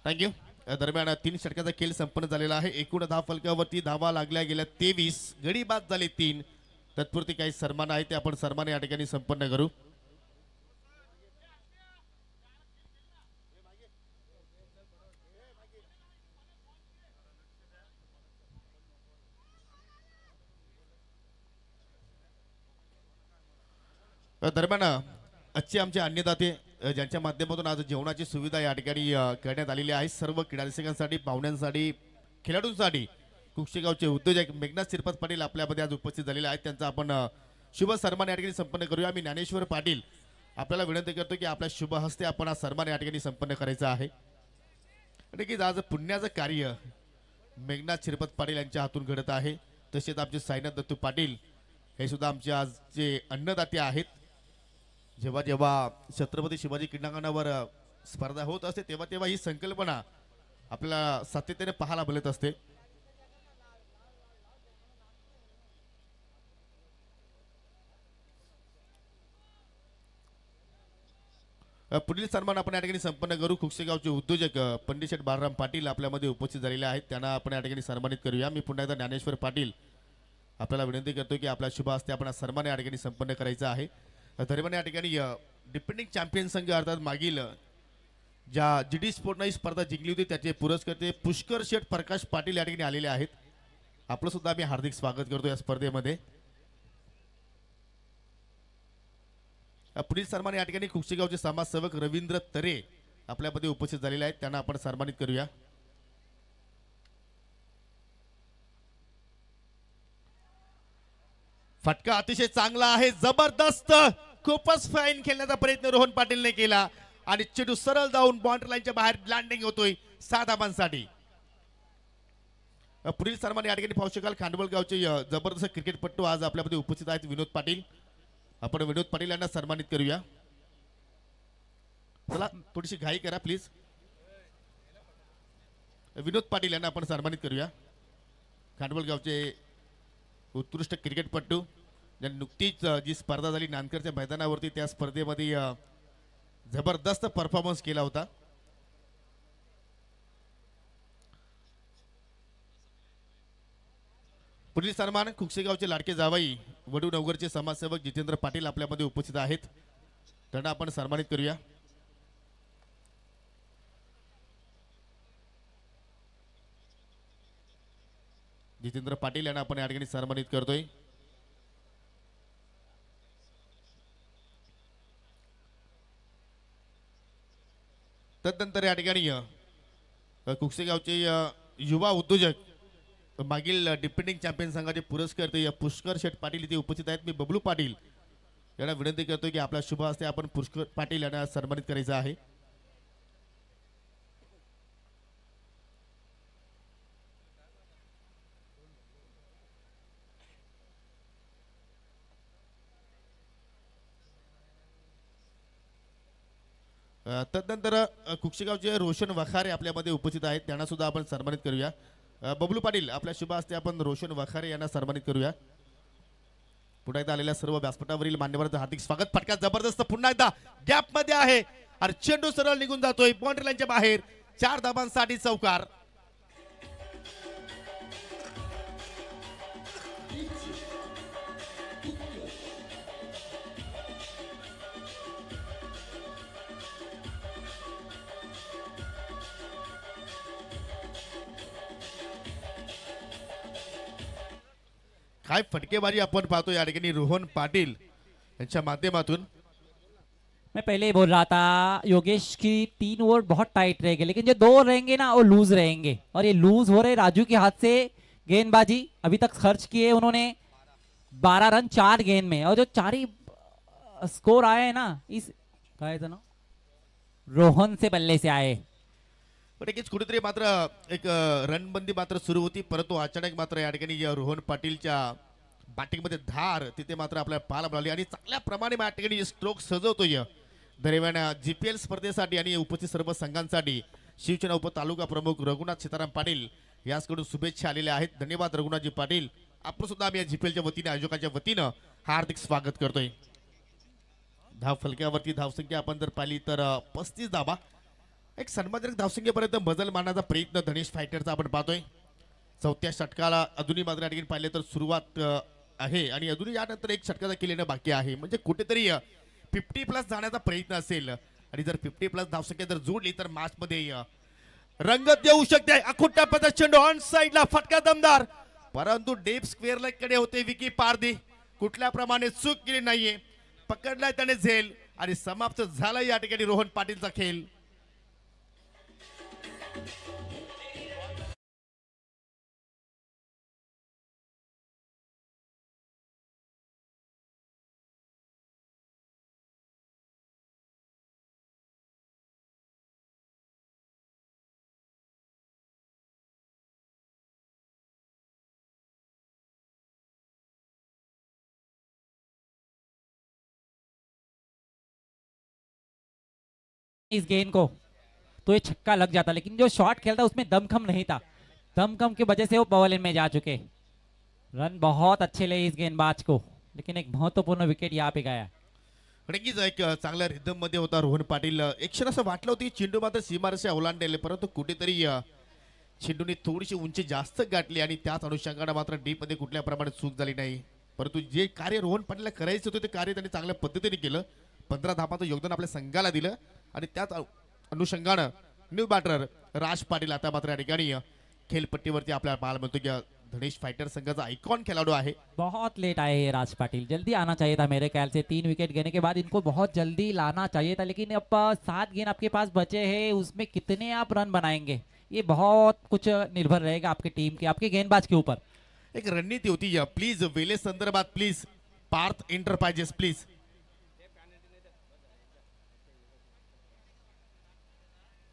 थँक्यू. दरम्यान 3 षटकाचा खेळ संपन्न झालेला आहे. एकूण धाव फलकावरती धावा लागल्या गेल्या 23, गडी बाद झाले 3. तत्पुरती काही सन्मान आहे ते आपण सन्मान या ठिकाणी संपन्न करू. दरम्यान आजचे आमचे अन्नदाते ज्यांच्या माध्यमातून आज जेवणाची सुविधा या ठिकाणी करण्यात आलेली आहे. सर्व क्रीडा रसिकांसाठी, पाहुण्यांसाठी, खेळाडूंसाठी कुक्षेगावचे उद्योजक मेघनाथ शिरपत पाटील आपल्यामध्ये आज उपस्थित झालेले आहेत. त्यांचा आपण शुभ सन्मान या ठिकाणी संपन्न करूया. मी ज्ञानेश्वर पाटील आपल्याला विनंती करतो की आपल्या शुभ हस्ते आपण हा सन्मान या ठिकाणी संपन्न करायचा आहे. नक्कीच आज पुण्याचं कार्य मेघनाथ शिरपत पाटील यांच्या हातून घडत आहे. तसेच आमचे साईनाथ दत्तू पाटील हे सुद्धा आमचे आजचे अन्नदाते आहेत. जेव्हा जेव्हा छत्रपती शिवाजी क्रीडांगणावर स्पर्धा होत असते तेव्हा तेव्हा ही संकल्पना आपल्याला सातत्याने पाहायला मिळत असते. पुढील सन्मान आपण या ठिकाणी संपन्न करू. कुक्षेगावचे उद्योजक पंडित शेठ बाळराम पाटील आपल्यामध्ये उपस्थित झालेले आहेत. त्यांना आपण या ठिकाणी सन्मानित करूया. मी पुन्हा एकदा ज्ञानेश्वर पाटील आपल्याला विनंती करतो की आपल्या शुभ हस्ते आपण सन्मान या ठिकाणी संपन्न करायचा आहे. दरम्यान या ठिकाणी डिपेंडिंग चॅम्पियन संघ अर्थात मागील ज्या जीडी स्पोर्टनं ही स्पर्धा जिंकली होती त्याचे पुरस्कर्ते पुष्कर शेठ प्रकाश पाटील या ठिकाणी आलेले आहेत. आपलं सुद्धा मी हार्दिक स्वागत करतो या स्पर्धेमध्ये. पुढील सन्मान या ठिकाणी कुक्षेगावचे समाजसेवक रवींद्र तरे आपल्यामध्ये उपस्थित झालेले आहेत. त्यांना आपण सन्मानित करूया. फटका अतिशय चांगला आहे, जबरदस्त खूपच फाईन खेळण्याचा प्रयत्न रोहन पाटीलने केला आणि चेंडू सरळ जाऊन बाउंड्री लाईनच्या बाहेर लँडिंग होतोय 6 धाबांसाठी. पुढील सन्मान या ठिकाणी पाहू शकाल खांडवळ गावचे जबरदस्त क्रिकेटपटू आज आपल्यामध्ये उपस्थित आहेत विनोद पाटील. आपण विनोद पाटील यांना सन्मानित करूया. चला थोडीशी घाई करा प्लीज. विनोद पाटील यांना आपण सन्मानित करूया. खांडवळ गावचे उत्कृष्ट क्रिकेटपटू ज्यांनी नुकतीच जी स्पर्धा झाली नानकरच्या मैदानावरती त्या स्पर्धेमध्ये जबरदस्त परफॉर्मन्स केला होता. पुढील सन्मान खुक्षेगावचे लाडके जावाई वडू नवगरचे समाजसेवक जितेंद्र पाटील आपल्यामध्ये उपस्थित आहेत. त्यांना आपण सन्मानित करूया. जितेंद्र पाटील यांना आपण या ठिकाणी सन्मानित करतोय. तदनंतर या ठिकाणी कुक्षेगावचे युवा उद्योजक मागील डिपेंडिंग चॅम्पियन संघाचे पुरस्कर्ते पुष्कर शेठ पाटील इथे उपस्थित आहेत. मी बबलू पाटील यांना विनंती करतोय की आपला शुभ हस्ते आपण पुष्कर पाटील यांना सन्मानित करायचं आहे. तदनंतर कुक्षेगावचे रोशन वखारे आपल्यामध्ये उपस्थित आहेत. त्यांना सुद्धा आपण सन्मानित करूया. बबलू पाटील आपल्या शुभ हस्ते आपण रोशन वखारे यांना सन्मानित करूया. पुन्हा एकदा आलेल्या सर्व व्यासपीठावरील मान्यवरांचं हार्दिक स्वागत. फटका जबरदस्त पुन्हा एकदा गॅप मध्ये आहे आणि चेंडू सरळ निघून जातोय बाउंड्री लाईनच्या बाहेर. 4 धाबांसाठी चौकार. काय फटकेबाजी आपण पाहतो या ठिकाणी रोहन पाटील यांच्या माध्यमातून. मैं पहले ही बोल रहा था योगेश की 3 ओवर बहुत टाइट रहेंगे, लेकिन जो 2 रहेंगे ना वो लूज रहेंगे और ये लूज हो रहे राजू के हाथ से गेंदबाजी. अभी तक खर्च किए उन्होंने 12 रन 4 गेंद में और जो 4 ही स्कोर आए हैं ना इस काय था ना रोहन से बल्ले से आए. पण एकच कुठेतरी मात्र एक रणबंदी मात्र सुरू होती परंतु अचानक मात्र या ठिकाणी रोहन पाटीलच्या बॅटिंगमध्ये धार तिथे मात्र आपल्याला पाहायला मिळाली आणि चांगल्या प्रमाणे या ठिकाणी स्ट्रोक सजवतोय. दरम्यान जीपीएल स्पर्धेसाठी आणि उपस्थित सर्व संघांसाठी शिवसेना उप तालुका प्रमुख रघुनाथ सीताराम पाटील याचकडून शुभेच्छा आलेल्या आहेत. धन्यवाद रघुनाथजी पाटील. आपण सुद्धा आम्ही या जीपीएलच्या वतीने आयोजकांच्या वतीनं हार्दिक स्वागत करतोय. धाव फलक्यावरती धावसंख्या आपण जर पाहिली तर 35 धावा. एक सन्मानजनक धावसंख्येपर्यंत बदल मारण्याचा प्रयत्न धनेश फायटरचा आपण पाहतोय. 4थ्या षटकाला अजूनही मात्र ठिकाणी पाहिले तर सुरुवात आहे आणि अजूनही यानंतर एक षटकाचा केलेलं बाकी आहे. म्हणजे कुठेतरी 50+ जाण्याचा प्रयत्न असेल आणि जर 50+ धावसंख्या जर जोडली तर मॅच मध्ये रंगत येऊ शकते. अखुट्टा पद्धत चेंडू ऑन साइडला फटका दमदार परंतु डेप स्क्वेअर लाईन कडे होते विकी पारदी. कुठल्या प्रमाणे चूक केली नाहीये. पकडलाय त्याने झेल आणि समाप्त झाला या ठिकाणी रोहन पाटीलचा खेळ. इस गेंद को तो ये छक्का लग जाता, लेकिन जो शॉट खेलता उसमें दमखम नहीं था. दमखम की वजह से वो पवलिन में जा चुके. रन बहुत अच्छे ले इस गेंदबाज को, लेकिन एक महत्वपूर्ण विकेट यहाँ पे गया. नक्कीच एक चांगल्या रिदम मध्ये होता रोहन पाटील. एक क्षण असं वाटलं होती चेंडू मात्र सीमारेषा ओलांडले परंतु कुठेतरी चेंडूने थोडीशी उंची जास्त गाठली आणि त्याच अनुषंगाने मात्र डीप मध्ये कुठल्या प्रमाणात चूक झाली नाही. परंतु जे कार्य रोहन पाटीलला करायचं होतं ते कार्य त्यांनी चांगल्या पद्धतीने केलं. 15 धावांचं योगदान आपल्या संघाला दिलं आणि त्याच अनुषंगानं न्यू बॅटर राज पाटील आता मात्र या ठिकाणी खेळपट्टीवरती आपल्याला पाहायला मिळतो की धनेश फाइटर संघाचा आइकॉन खिलाड़ी है. बहुत लेट आए ये राज पाटिल, जल्दी आना चाहिए था मेरे ख्याल से. 3 विकेट गिरने के बाद इनको बहुत जल्दी लाना चाहिए था, लेकिन अब 7 गेंद आपके पास बचे हैं, उसमें कितने आप रन बनाएंगे ये बहुत कुछ निर्भर रहेगा आपकी टीम के, आपके गेंदबाज के ऊपर. एक रणनीति होती है. प्लीज वेले संदर्भात प्लीज पार्थ इंटरप्राइजेस प्लीज.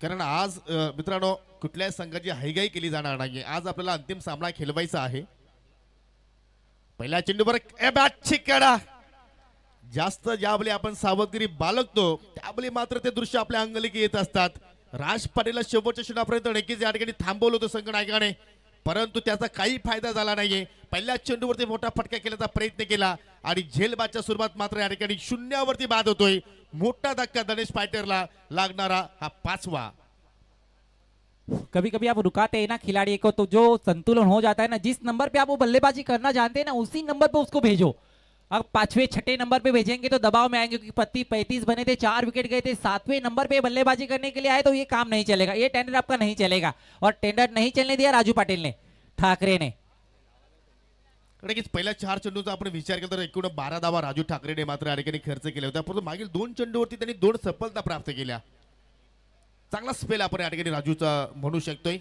कारण आज मित्रांनो कुठल्याही संघाची हायगाई केली जाणार नाहीये. आज आपल्याला अंतिम सामना खेळवायचा आहे. पहिल्या चेंडूवर बॅटची कडा जास्त ज्यावेळी आपण सावधगिरी बाळगतो त्यावेळी मात्र ते दृश्य आपल्या अंगलकी येत असतात. राज पाटीलला शेवटच्या क्षणापर्यंत नक्कीच या ठिकाणी थांबवलं होतं संघ नायकाने, परंतु त्याचा काही फायदा झाला नाहीये. पहिल्या चेंडूवरती मोठा फटका केल्याचा प्रयत्न केला आणि झेलबादच्या सुरुवात मात्र या ठिकाणी शून्यावरती बाद होतोय. मोठा धक्का गणेश फायटरला लागणारा हा 5वा. कभी कभी आप रुकाते हैं ना खिलाड़ी को, तो जो संतुलन हो जाता है ना, जिस नंबर पे आप वो बल्लेबाजी करना जानते हैं ना, उसी नंबर पे उसको भेजो. अब 5वें 6ठे नंबर पे भेजेंगे तो दबाव में आएंगे, क्योंकि पत्ती 35 बने थे, 4 विकेट गए थे. 7वें नंबर पे बल्लेबाजी करने के लिए आए तो ये काम नहीं चलेगा, ये टेंडर आपका नहीं चलेगा. और टेंडर नहीं चलने दिया राजू पाटिल ने, ठाकरे ने. नक्कीच पहिल्या 4 चेंडूचा आपण विचार केला तर एकूण 12 धावा राजू ठाकरेने मात्र या ठिकाणी खर्च केला होता, परंतु मागील 2 चेंडूवरती त्यांनी 2 सफलता प्राप्त केल्या. चांगला स्पेल आपण या ठिकाणी राजूचा म्हणू शकतोय.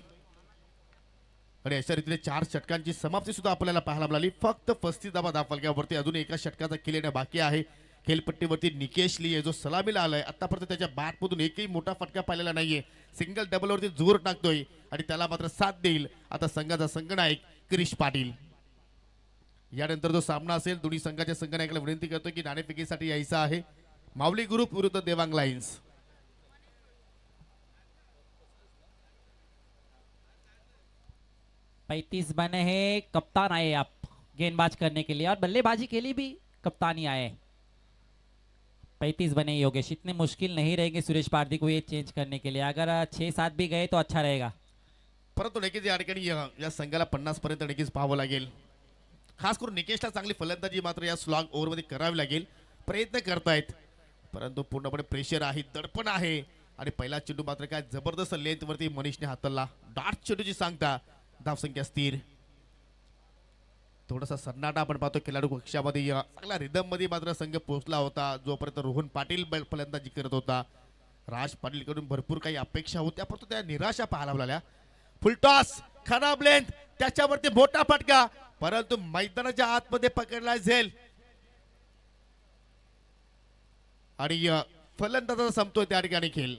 आणि अशा रीतीने 4 षटकांची समाप्ती सुद्धा आपल्याला पाहायला मिळाली. फक्त 35 धावा धावफलकावरती अजून एका षटकाचा खेळणे बाकी आहे. खेळपट्टीवरती निकेश ली जो सलामीला आलाय, आतापर्यंत त्याच्या बॅटमधून एकही मोठा फटका पाहिलेला नाहीये. सिंगल डबलवरती जोर टाकतोय आणि त्याला मात्र साथ देईल आता संघाचा संघनायक क्रिश पाटील. यानंतर जो सामना असेल दोन्ही संघाच्या संघनायकाला विनंती करतो की नाणेफेकीसाठी यायचं आहे. माऊली ग्रुप विरुद्ध देवांग लायन्स. पैंतीस बने हैं, कप्तान आए आप गेंदबाज करने के लिए और बल्लेबाजी के लिए भी कप्तानी आए. 35 बने योगेश, इतने मुश्किल नहीं रहेंगे सुरेश पारधी को ये चेंज करने के लिए. अगर 6-7 भी गए तो अच्छा रहेगा. परंतु नक्कीच या ठिकाणी या संघाला 50 पर्यंत नक्कीच पाहावं लागेल. खास करून निकेशला चांगली फलंदाजी मात्र या स्लॉग ओव्हरमध्ये करावी लागेल. प्रयत्न करतायत परंतु पूर्णपणे प्रेशर आहे, दडपण आहे. आणि पहिला चेंडू मात्र काय जबरदस्त लेंथवरती मनीषने हाताळला. डार्ट चेंडूची सांगता धावसंख्या स्थिर. थोडासा सन्नाटा आपण पाहतो खेळाडू कक्षामध्ये. चांगला रिदम मध्ये मात्र संघ पोहोचला होता जोपर्यंत रोहन पाटील फलंदाजी करत होता. राज पाटील कडून भरपूर काही अपेक्षा होत्या परंतु त्या निराशा पाहायला मिळाल्या. फुलटॉस खराब लेंथ, त्याच्यावरती मोठा फटका, परंतु मैदानाच्या आतमध्ये पकडला झेल आणि फलंदाजा संपतोय त्या ठिकाणी खेळ.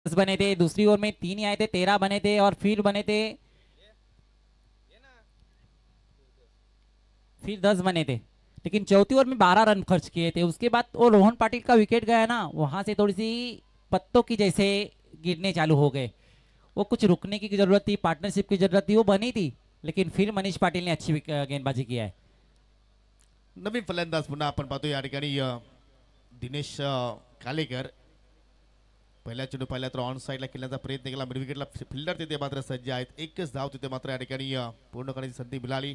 बने थे, दूसरी ओवर में 3 ही आए थे, 13 बने थे और फिर बने थे, फिर 10 बने थे. लेकिन चौथी ओवर में 12 रन खर्च किए थे. उसके बाद वो रोहन पाटिल का विकेट गया ना, वहां से थोड़ी सी पत्तों की जैसे गिरने चालू हो गए. वो कुछ रुकने की जरूरत थी, पार्टनरशिप की जरूरत थी, वो बनी थी. लेकिन फिर मनीष पाटिल ने अच्छी गेंदबाजी किया है. नवीन फलंदाज पुन्हा आपण पाहतो या ठिकाणी दिनेश कालेकर. पहिल्या चेंडू पाहिला तर ऑन साईडला खेळण्याचा प्रयत्न केला. मिड विकेटला फिल्डर तिथे मात्र सज्ज आहेत. एकच धाव तिथे मात्र या ठिकाणी पूर्ण करण्याची संधी मिळाली.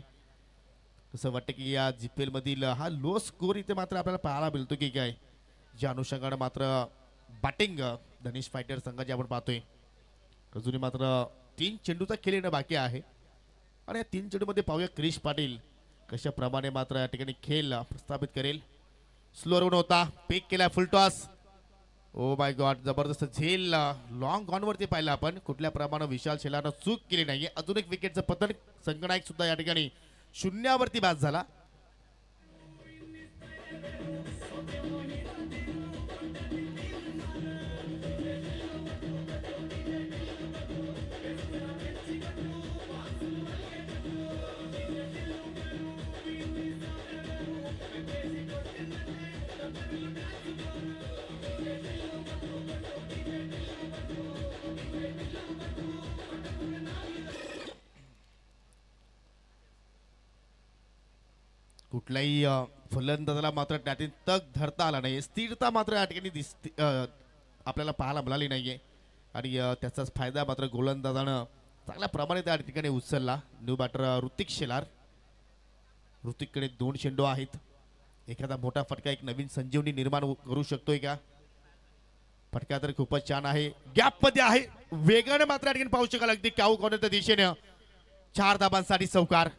असं वाटतं की या जीपीएल मधील हा लो स्कोर इथे मात्र आपल्याला पाहायला मिळतो की काय. ज्या अनुषंगाने मात्र बॅटिंग धनेश फायटर संघाची आपण पाहतोय. अजूनही मात्र 3 चेंडूचा खेळ येणं बाकी आहे आणि या 3 चेंडूमध्ये पाहूया क्रिश पाटील कशाप्रमाणे मात्र या ठिकाणी खेळ प्रस्थापित करेल. स्लोअर वन होता, पिक केला फुल टॉस. ओ माय गॉड, जबरदस्त झेल लॉंग ऑन वरती पाहिलं आपण. कुठल्या प्रमाणे विशाल शेलारनं चूक केली नाहीये. अजून एक विकेटचं पतन. संघनायक सुद्धा या ठिकाणी शून्यावरती बाद झाला. कुठल्याही फलंदाजाला मात्र त्यातील तग धरता आला नाही. स्थिरता मात्र या ठिकाणी दिसते आपल्याला पाहायला मिळाली नाहीये आणि त्याचाच फायदा मात्र गोलंदाजानं चांगल्या प्रमाणे त्या ठिकाणी उचलला. New batter Hrithik Shelar. ऋतिककडे 2 चेंडू आहेत. एखादा मोठा फटका एक नवीन संजीवनी निर्माण करू शकतोय का? फटका तर खूपच छान आहे. गॅप मध्ये आहे. वेगाने मात्र या ठिकाणी पाहू शकाल अगदी काऊ कॉर्नरच्या दिशेने 4 धाबांसाठी चौकार.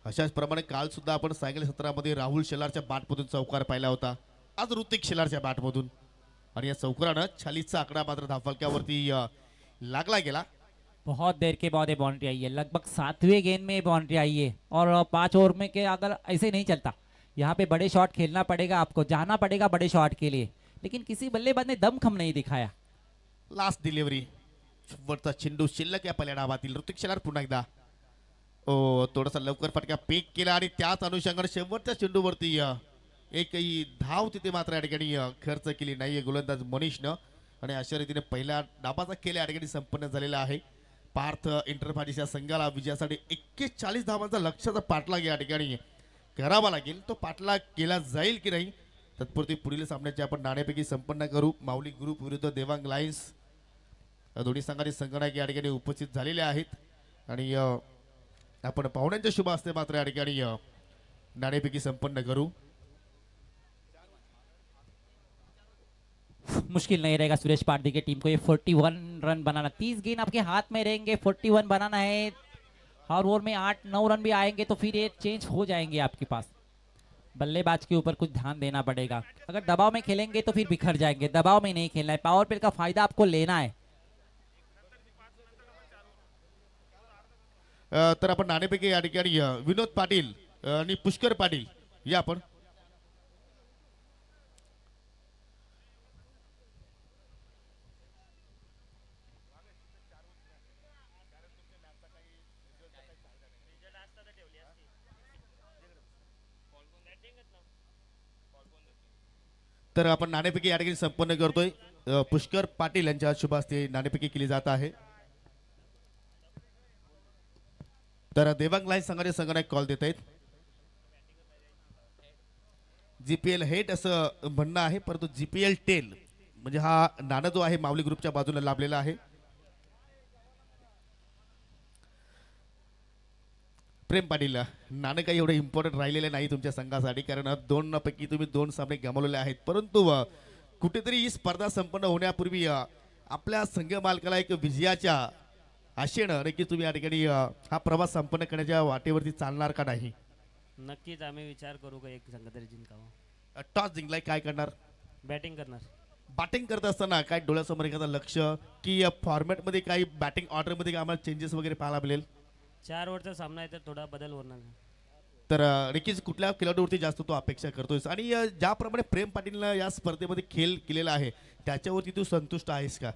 अशाच प्रमाणे काल सुद्धा आपण सायकल सत्रामध्ये राहुल शेलारच्या बॅटमधून चौकार पाहिला होता. आज ऋतिक शेलारच्या बॅटमधून आणि या चौकारानं 40चा आकडा मात्र धावफलकावरती लागला गेला. बहुत देर के बाद ये बाउंड्री आई है, लगभग 7वें गेंद में बाउंड्री आई है और 5 ओवर में के अगर ऐसे नहीं चलता, यहाँ पे बड़े शॉट खेलना पड़ेगा, आपको जाना पड़ेगा बड़े शॉट के लिए, लेकिन किसी बल्लेबाज ने दमखम नहीं दिखाया. लास्ट डिलिव्हरी वरचा चेंडू शिल्लक या पहिल्या डावातील. ऋतिक शेलार पुन्हा एकदा थोडासा लवकर फटका पेक केला आणि त्याच अनुषंगाने शेवटच्या चेंडूवरती एकही धाव तिथे मात्र या ठिकाणी खर्च केली नाहीये गोलंदाज मनीषनं आणि अशा रीतीने पहिल्या डावाचा खेळ या ठिकाणी संपन्न झालेला आहे. पार्थ एंटरप्राइजेसच्या संघाला विजयासाठी 41 धावांचा लक्ष्याचा पाठलाग या ठिकाणी करावा लागेल. तो पाठलाग केला जाईल की नाही तत्पुरती पुढील सामन्याचे आपण नाणेपैकी संपन्न करू. माऊली ग्रुप विरुद्ध देवांग लायन्स दोन्ही संघांचे संगणक या ठिकाणी उपस्थित झालेले आहेत आणि आपण पाहुण्यांच्या शुभ हस्ते मात्र या ठिकाणी नाणेपैकी संपन्न करू. मुश्किल नहीं रहेगा सुरेश पारदी की टीम को ये 41 रन बनाना. 30 गेंद आपके हाथ में रहेंगे, 41 बनाना है. हर ओवर में 8-9 रन भी आएंगे तो फिर ये चेंज हो जाएंगे आपके पास. बल्लेबाज के ऊपर कुछ ध्यान देना पड़ेगा. अगर दबाव में खेलेंगे तो फिर बिखर जाएंगे. दबाव में नहीं खेलना है. पावर प्ले का फायदा आपको लेना है. तर आपण नाणेपैकी या ठिकाणी विनोद पाटील आणि पुष्कर पाटील या आपण तर आपण नाणेपैकी या ठिकाणी संपन्न करतोय. पुष्कर पाटील यांच्या शुभ हस्ते नाणेपैकी केली जात आहे. तर देवांग लाईन संघाने संघाने कॉल देत आहेत. जीपीएल हेट असं म्हणणं आहे परंतु जीपीएल टेल म्हणजे हा नाणं जो आहे माऊली ग्रुपच्या बाजूला लाभलेला आहे. प्रेम पाटील नाणं काही एवढं इम्पॉर्टंट राहिलेलं नाही तुमच्या संघासाठी कारण 2 पैकी तुम्ही 2 सामने गमावलेले आहेत परंतु कुठेतरी ही स्पर्धा संपन्न होण्यापूर्वी आपल्या संघ मालकाला एक विजयाच्या आशेनं की तुम्ही या ठिकाणी हा प्रवास संपन्न करण्याच्या वाटेवरती चालणार का नाही. नक्कीच आम्ही विचार करू का एक संघ तरी जिंकावा. टॉस जिंकलाय काय करणार. बॅटिंग करणार. बॅटिंग करत असताना काय डोळ्यासमोर एखादा लक्ष की फॉर्मॅटमध्ये काही बॅटिंग ऑर्डरमध्ये आम्हाला चेंजेस वगैरे पाहायला मिळेल. 4 ओव्हरचा सामना आहे तर थोडा बदल होणार. तर नक्कीच कुठल्या खेळाडूवरती जास्त तो अपेक्षा करतोय आणि ज्याप्रमाणे प्रेम पाटीलनं या स्पर्धेमध्ये खेळ केलेला आहे त्याच्यावरती तू संतुष्ट आहेस का.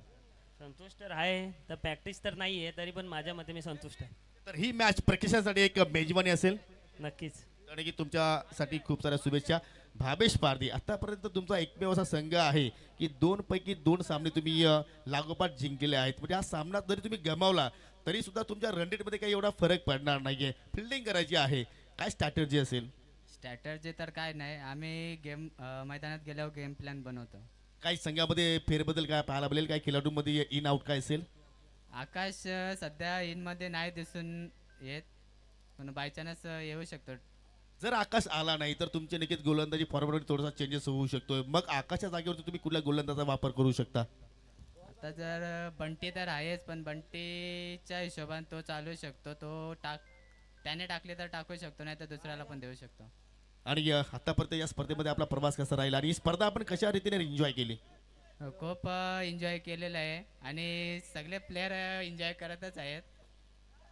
संतुष्ट आहे तर प्रॅक्टिस तर नाही आहे तरी पण माझ्या मते मी संतुष्ट आहे. तर ही मॅच प्रेक्षकांसाठी एक मेजवानी असेल. नक्कीच आणि की तुमच्यासाठी खूप साऱ्या शुभेच्छा. भावेश पारधी आतापर्यंत तुमचा एकमेव असा संघ आहे की 2 पैकी 2 सामने तुम्ही लागोपाठ जिंकलेले आहेत म्हणजे हा सामना जरी तुम्ही गमावला तरी सुद्धा तुमच्या रन रेटमध्ये काही एवढा फरक पडणार नाहीये. फिल्डिंग करायची आहे काय स्ट्रॅटर्जी असेल. स्ट्रॅटर्जी तर काय नाही आम्ही गेम मैदानात गेल्यावर गेम प्लॅन बनवतो. काही संघामध्ये फेरबदल काय पाहायला मिळेल काही खेळाडूंमध्ये इन आउट काय असेल. आकाश सध्या इनमध्ये नाही दिसून येत पण बाय चान्स येऊ शकतो. जर आकाश आला नाही तर तुमचे नक्कीच गोलंदाजी फॉरवर्ड थोडासा चेंजेस होऊ शकतो. मग आकाशच्या जागेवरती तुम्ही कुठल्या गोलंदाजाचा वापर करू शकता. आता जर बंटी तर आहेच पण बंटीच्या हिशोबाने तो चालू शकतो. तो त्याने टाकले तर टाकू शकतो नाही तर दुसऱ्याला पण देऊ शकतो. आणि आतापर्यंत या स्पर्धेमध्ये आपला प्रवास कसा राहिला आणि ही स्पर्धा आपण कशा रीतीने एन्जॉय केली. खूप एन्जॉय केलेलं आहे आणि सगळे प्लेयर एन्जॉय करतच आहेत.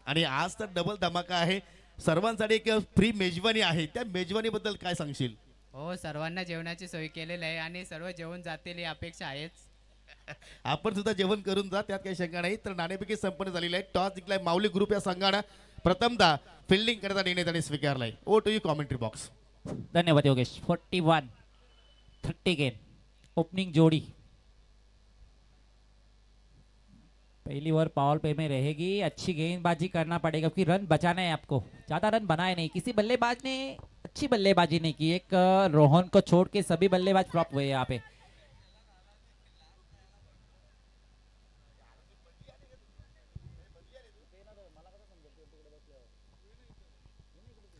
आणि आज तर डबल धमाका आहे. सर्वांसाठी एक फ्री मेजवानी आहे त्या मेजवानीबद्दल काय सांगशील. हो सर्वांना जेवणाची सोय केलेली आहे आणि सर्व जेवण जातील ही अपेक्षा आहेच. आपण सुद्धा जेवण करून जा त्यात काही शंका नाही. तर नाणेपैकी संपन्न झालेली आहे. टॉस जिंकलाय माऊली ग्रुप या संघानं प्रथमतः फिल्डिंग करण्याचा निर्णय त्यांनी स्वीकारलाय. Over to you commentary box. धन्यवाद योगेश. 41 30 गेंद ओपनिंग जोड़ी पहली ओवर पावर प्ले में रहेगी, अच्छी गेंदबाजी करना पड़ेगा क्योंकि रन बचाना है आपको। ज्यादा रन बनाए नहीं, किसी बल्लेबाज ने अच्छी बल्लेबाजी नहीं की। एक रोहन को छोड़ के सभी बल्लेबाज फ्लॉप हुए यहाँ पे।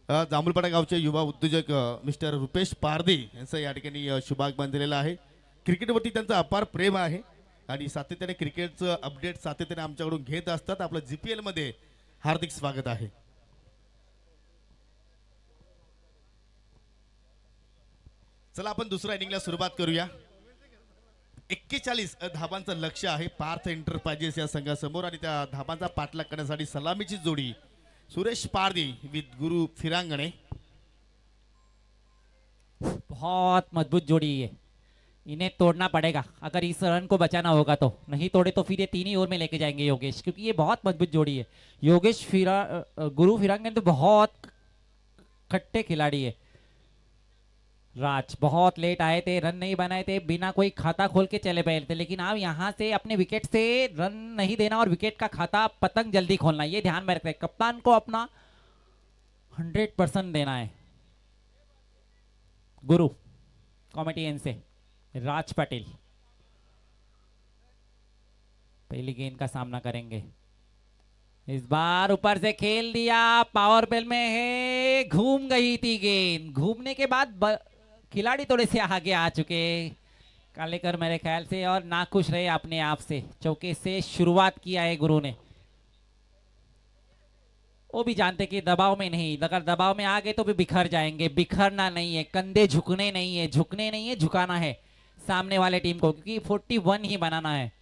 जांभूळपाडा गावचे युवा उद्योजक मिस्टर रुपेश पारधी यांचं या ठिकाणी शुभागमन दिलेलं आहे। क्रिकेटवरती त्यांचं अपार प्रेम आहे आणि सातत्याने क्रिकेटचं अपडेट सातत्याने आमच्याकडून घेत असतात। आपलं जीपीएल मध्ये हार्दिक स्वागत आहे। चला आपण दुसऱ्या इनिंगला सुरुवात करूया। 41 धाबांचं लक्ष्य आहे पार्थ एंटरप्राइजेस या संघासमोर आणि त्या धाबांचा पाठलाग करण्यासाठी सलामीची जोडी सुरेश पारदी विथ गुरु फिरांगणे। बहुत मजबूत जोड़ी है, इन्हें तोड़ना पड़ेगा अगर इस रन को बचाना होगा तो। नहीं तोड़े तो फिर ये 3 ही ओवर में लेके जाएंगे योगेश, क्योंकि ये बहुत मजबूत जोड़ी है। योगेश गुरु फिरांगन तो बहुत खट्टे खिलाड़ी है। राज बहुत लेट आए थे, रन नहीं बनाए थे, बिना कोई खाता खोल के चले गए थे, लेकिन आप यहाँ से अपने विकेट से रन नहीं देना और विकेट का खाता पतंग जल्दी खोलना, ये ध्यान में रखते हैं। कप्तान को अपना 100% देना है। गुरु कॉमेडियन से राज पटेल पहली गेंद का सामना करेंगे। इस बार ऊपर से खेल दिया, पावर प्ले में है, घूम गई थी गेंद। घूमने के बाद खिलाड़ी थोड़े से आगे आ चुके कालेकर मेरे ख्याल से, और नाखुश रहे अपने आप से। चौके से शुरुआत किया है गुरु ने। वो भी जानते कि दबाव में नहीं, अगर दबाव में आ गए तो भी बिखर जाएंगे। बिखरना नहीं है, कंधे झुकने नहीं है, झुकने नहीं है, झुकाना है सामने वाले टीम को, क्योंकि 41 ही बनाना है।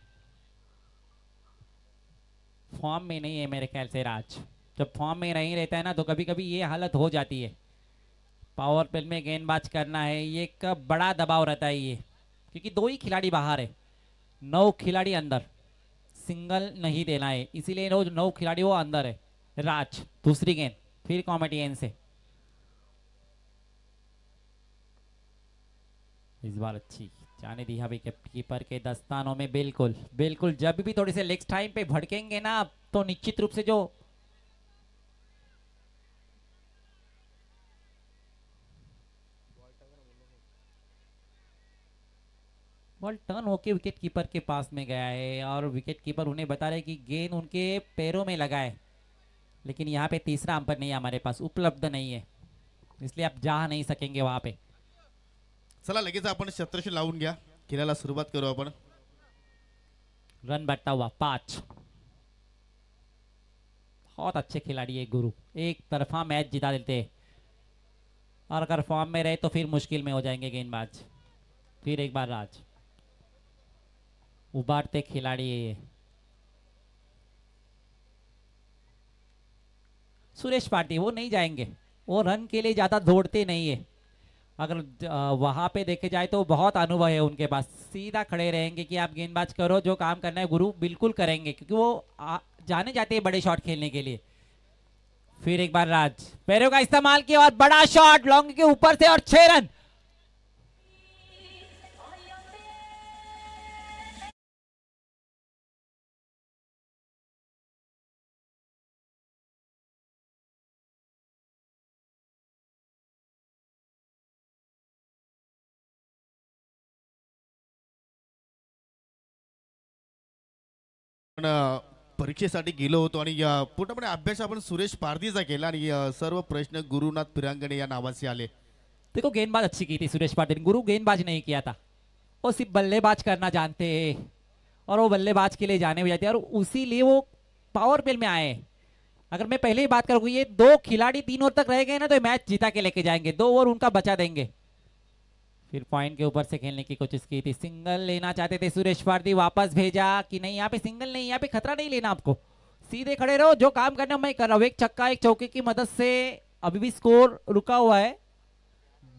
फॉर्म में नहीं है मेरे ख्याल से राज। जब फॉर्म में नहीं रहता है ना तो कभी कभी ये हालत हो जाती है। पावर प्ले में गेंदबाज करना है, ये एक बड़ा दबाव रहता है ये, क्योंकि 2 ही खिलाड़ी बाहर है, 9 खिलाड़ी अंदर, सिंगल नहीं देना है, इसीलिए 9 खिलाड़ी वो अंदर है। राज दूसरी गेंद फिर कॉमेडियन से। इस बार अच्छी जाने दी विकेट कीपर के दस्तानों में। बिल्कुल बिल्कुल, जब भी थोड़े से लेग टाइम पे भड़केंगे ना तो निश्चित रूप से जो बॉल टर्न होके विकेट कीपर के पास में गया है और विकेट कीपर उन्हें बता रहे कि गेंद उनके पैरों में लगा है, लेकिन यहाँ पे तीसरा अंपायर नहीं है हमारे पास, उपलब्ध नहीं है, इसलिए आप जा नहीं सकेंगे वहां पे। चला लगेच आपण शतरशी लावून घ्या, खेळायला सुरुवात करू आपण। रन बढ़ता हुआ 5। बहुत अच्छे खिलाड़ी है गुरु, एक तरफा मैच जिता देते हैं, और अगर फॉर्म में रहे तो फिर मुश्किल में हो जाएंगे गेंदबाज। फिर एक बार राज, उबारते खिलाड़ी है ये। सुरेश पार्टी वो नहीं जाएंगे, वो रन के लिए ज्यादा दौड़ते नहीं है। अगर वहां पे देखे जाए तो बहुत अनुभव है उनके पास, सीधा खड़े रहेंगे कि आप गेंदबाज करो, जो काम करना है गुरु बिल्कुल करेंगे, क्योंकि वो जाने जाते हैं बड़े शॉट खेलने के लिए। फिर एक बार राज, पैरों का इस्तेमाल किया और बड़ा शॉट लॉन्ग के ऊपर से और 6 रन। पण परीक्षेसाठी गेलो होतो आणि पूर्णपणे अभ्यास आपण सुरेश पारदीचा केला आणि सर्व प्रश्न गुरुनाथ फिरांगणे या नावाचे आले। देखो गेंदबाज अच्छी की थी सुरेश पाटिल, गुरु गेंदबाज नहीं किया था, वो सिर्फ बल्लेबाज करना जानते हैं और वो बल्लेबाज के लिए जाने भी जाते हैं, और उसी लिए वो पावर प्ले में आए। अगर मैं पहले ही बात करूँ, ये 2 खिलाड़ी 3 ओवर तक रह गए ना तो मैच जीता के लेके जाएंगे, 2 ओवर उनका बचा देंगे। फिर पॉइंट के ऊपर से खेलने की कोशिश की थी, सिंगल लेना चाहते थे सुरेश पारदी, वापस भेजा कि नहीं यहाँ पे सिंगल नहीं, यहाँ पे खतरा नहीं लेना, आपको सीधे खड़े रहो, जो काम करना मैं कर रहा हूँ। एक छक्का एक चौके की मदद से अभी भी स्कोर रुका हुआ है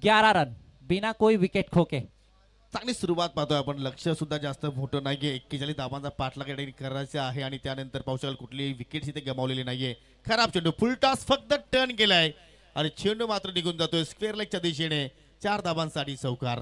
11 रन बिना कोई विकेट खोके। चांगली सुरुवात पाहतोय आपण, लक्ष सुद्धा जास्त मोठं नाहीये, 41 धावांचा पाठलाग या ठिकाणी करायचा आहे आणि त्यानंतर पाहू शकाल कुठलीही विकेट इथे गमावलेली नाहीये। खराब चेंडू, फुल टॉस फक्त टर्न केलाय आणि चेंडू मात्र निघून जातोय स्क्वेअर लेगच्या दिशेने। 4 धावांसाठी चौकार।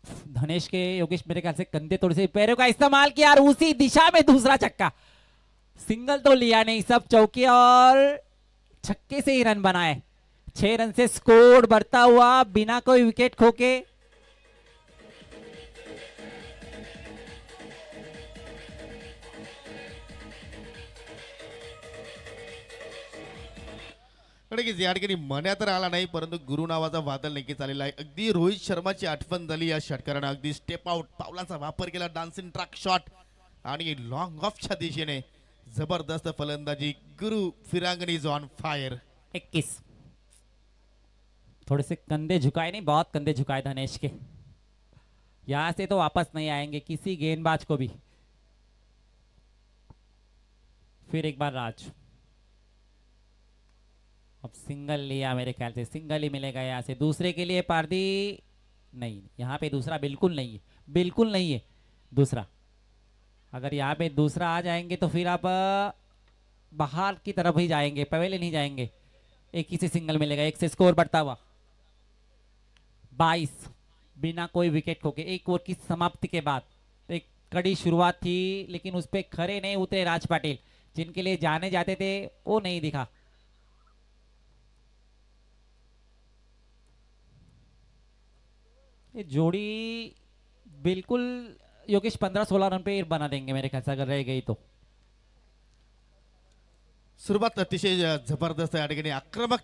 धनेश के योगेश मेरे ख्याल से कंधे थोड़े से पैरों का इस्तेमाल किया और उसी दिशा में दूसरा छक्का। सिंगल तो लिया नहीं, सब चौके और छक्के से ही रन बनाए। 6 रन से स्कोर बढ़ता हुआ बिना कोई विकेट खोके। या ठिकाणी मन्या तर आला नाही, परंतु गुरु नावाचा वादळ नक्कीच आलेला आहे. अगदी रोहित शर्माची आठवण झाली या षटकारानं. अगदी स्टेप आउट पावलाचा वापर केला, डान्सिंग ट्रॅक शॉट आणि लॉंग ऑफच्या दिशेने जबरदस्त फलंदाजी. गुरु फिरांगणी इज ऑन फायर. 21 थोड़े से कंधे झुकाए नहीं, बहुत कंधे झुकाए धनेश के। यहां से तो वापस नहीं आएंगे किसी गेंदबाज को भी। फिर एक बार राज, अब सिंगल लिया, मेरे ख्याल से सिंगल ही मिलेगा यहाँ से। दूसरे के लिए पारदी नहीं, यहाँ पे दूसरा बिल्कुल नहीं है, बिल्कुल नहीं है दूसरा। अगर यहाँ पे दूसरा आ जाएंगे तो फिर आप बाहर की तरफ ही जाएंगे, पवेलियन नहीं जाएंगे। एक ही से सिंगल मिलेगा, एक से स्कोर बढ़ता हुआ 22 बिना कोई विकेट खोके। एक ओवर की समाप्ति के बाद एक कड़ी शुरुआत थी, लेकिन उस पर खड़े नहीं उतरे राज पाटिल। जिनके लिए जाने जाते थे वो नहीं दिखा। ये जोड़ी बिल्कुल योगेश 15-16 रन पे बना देंगे मेरे ख्याल से, अगर रह गई तो। सुरुवात अतिशय जबरदस्त या ठिकाणी आक्रमक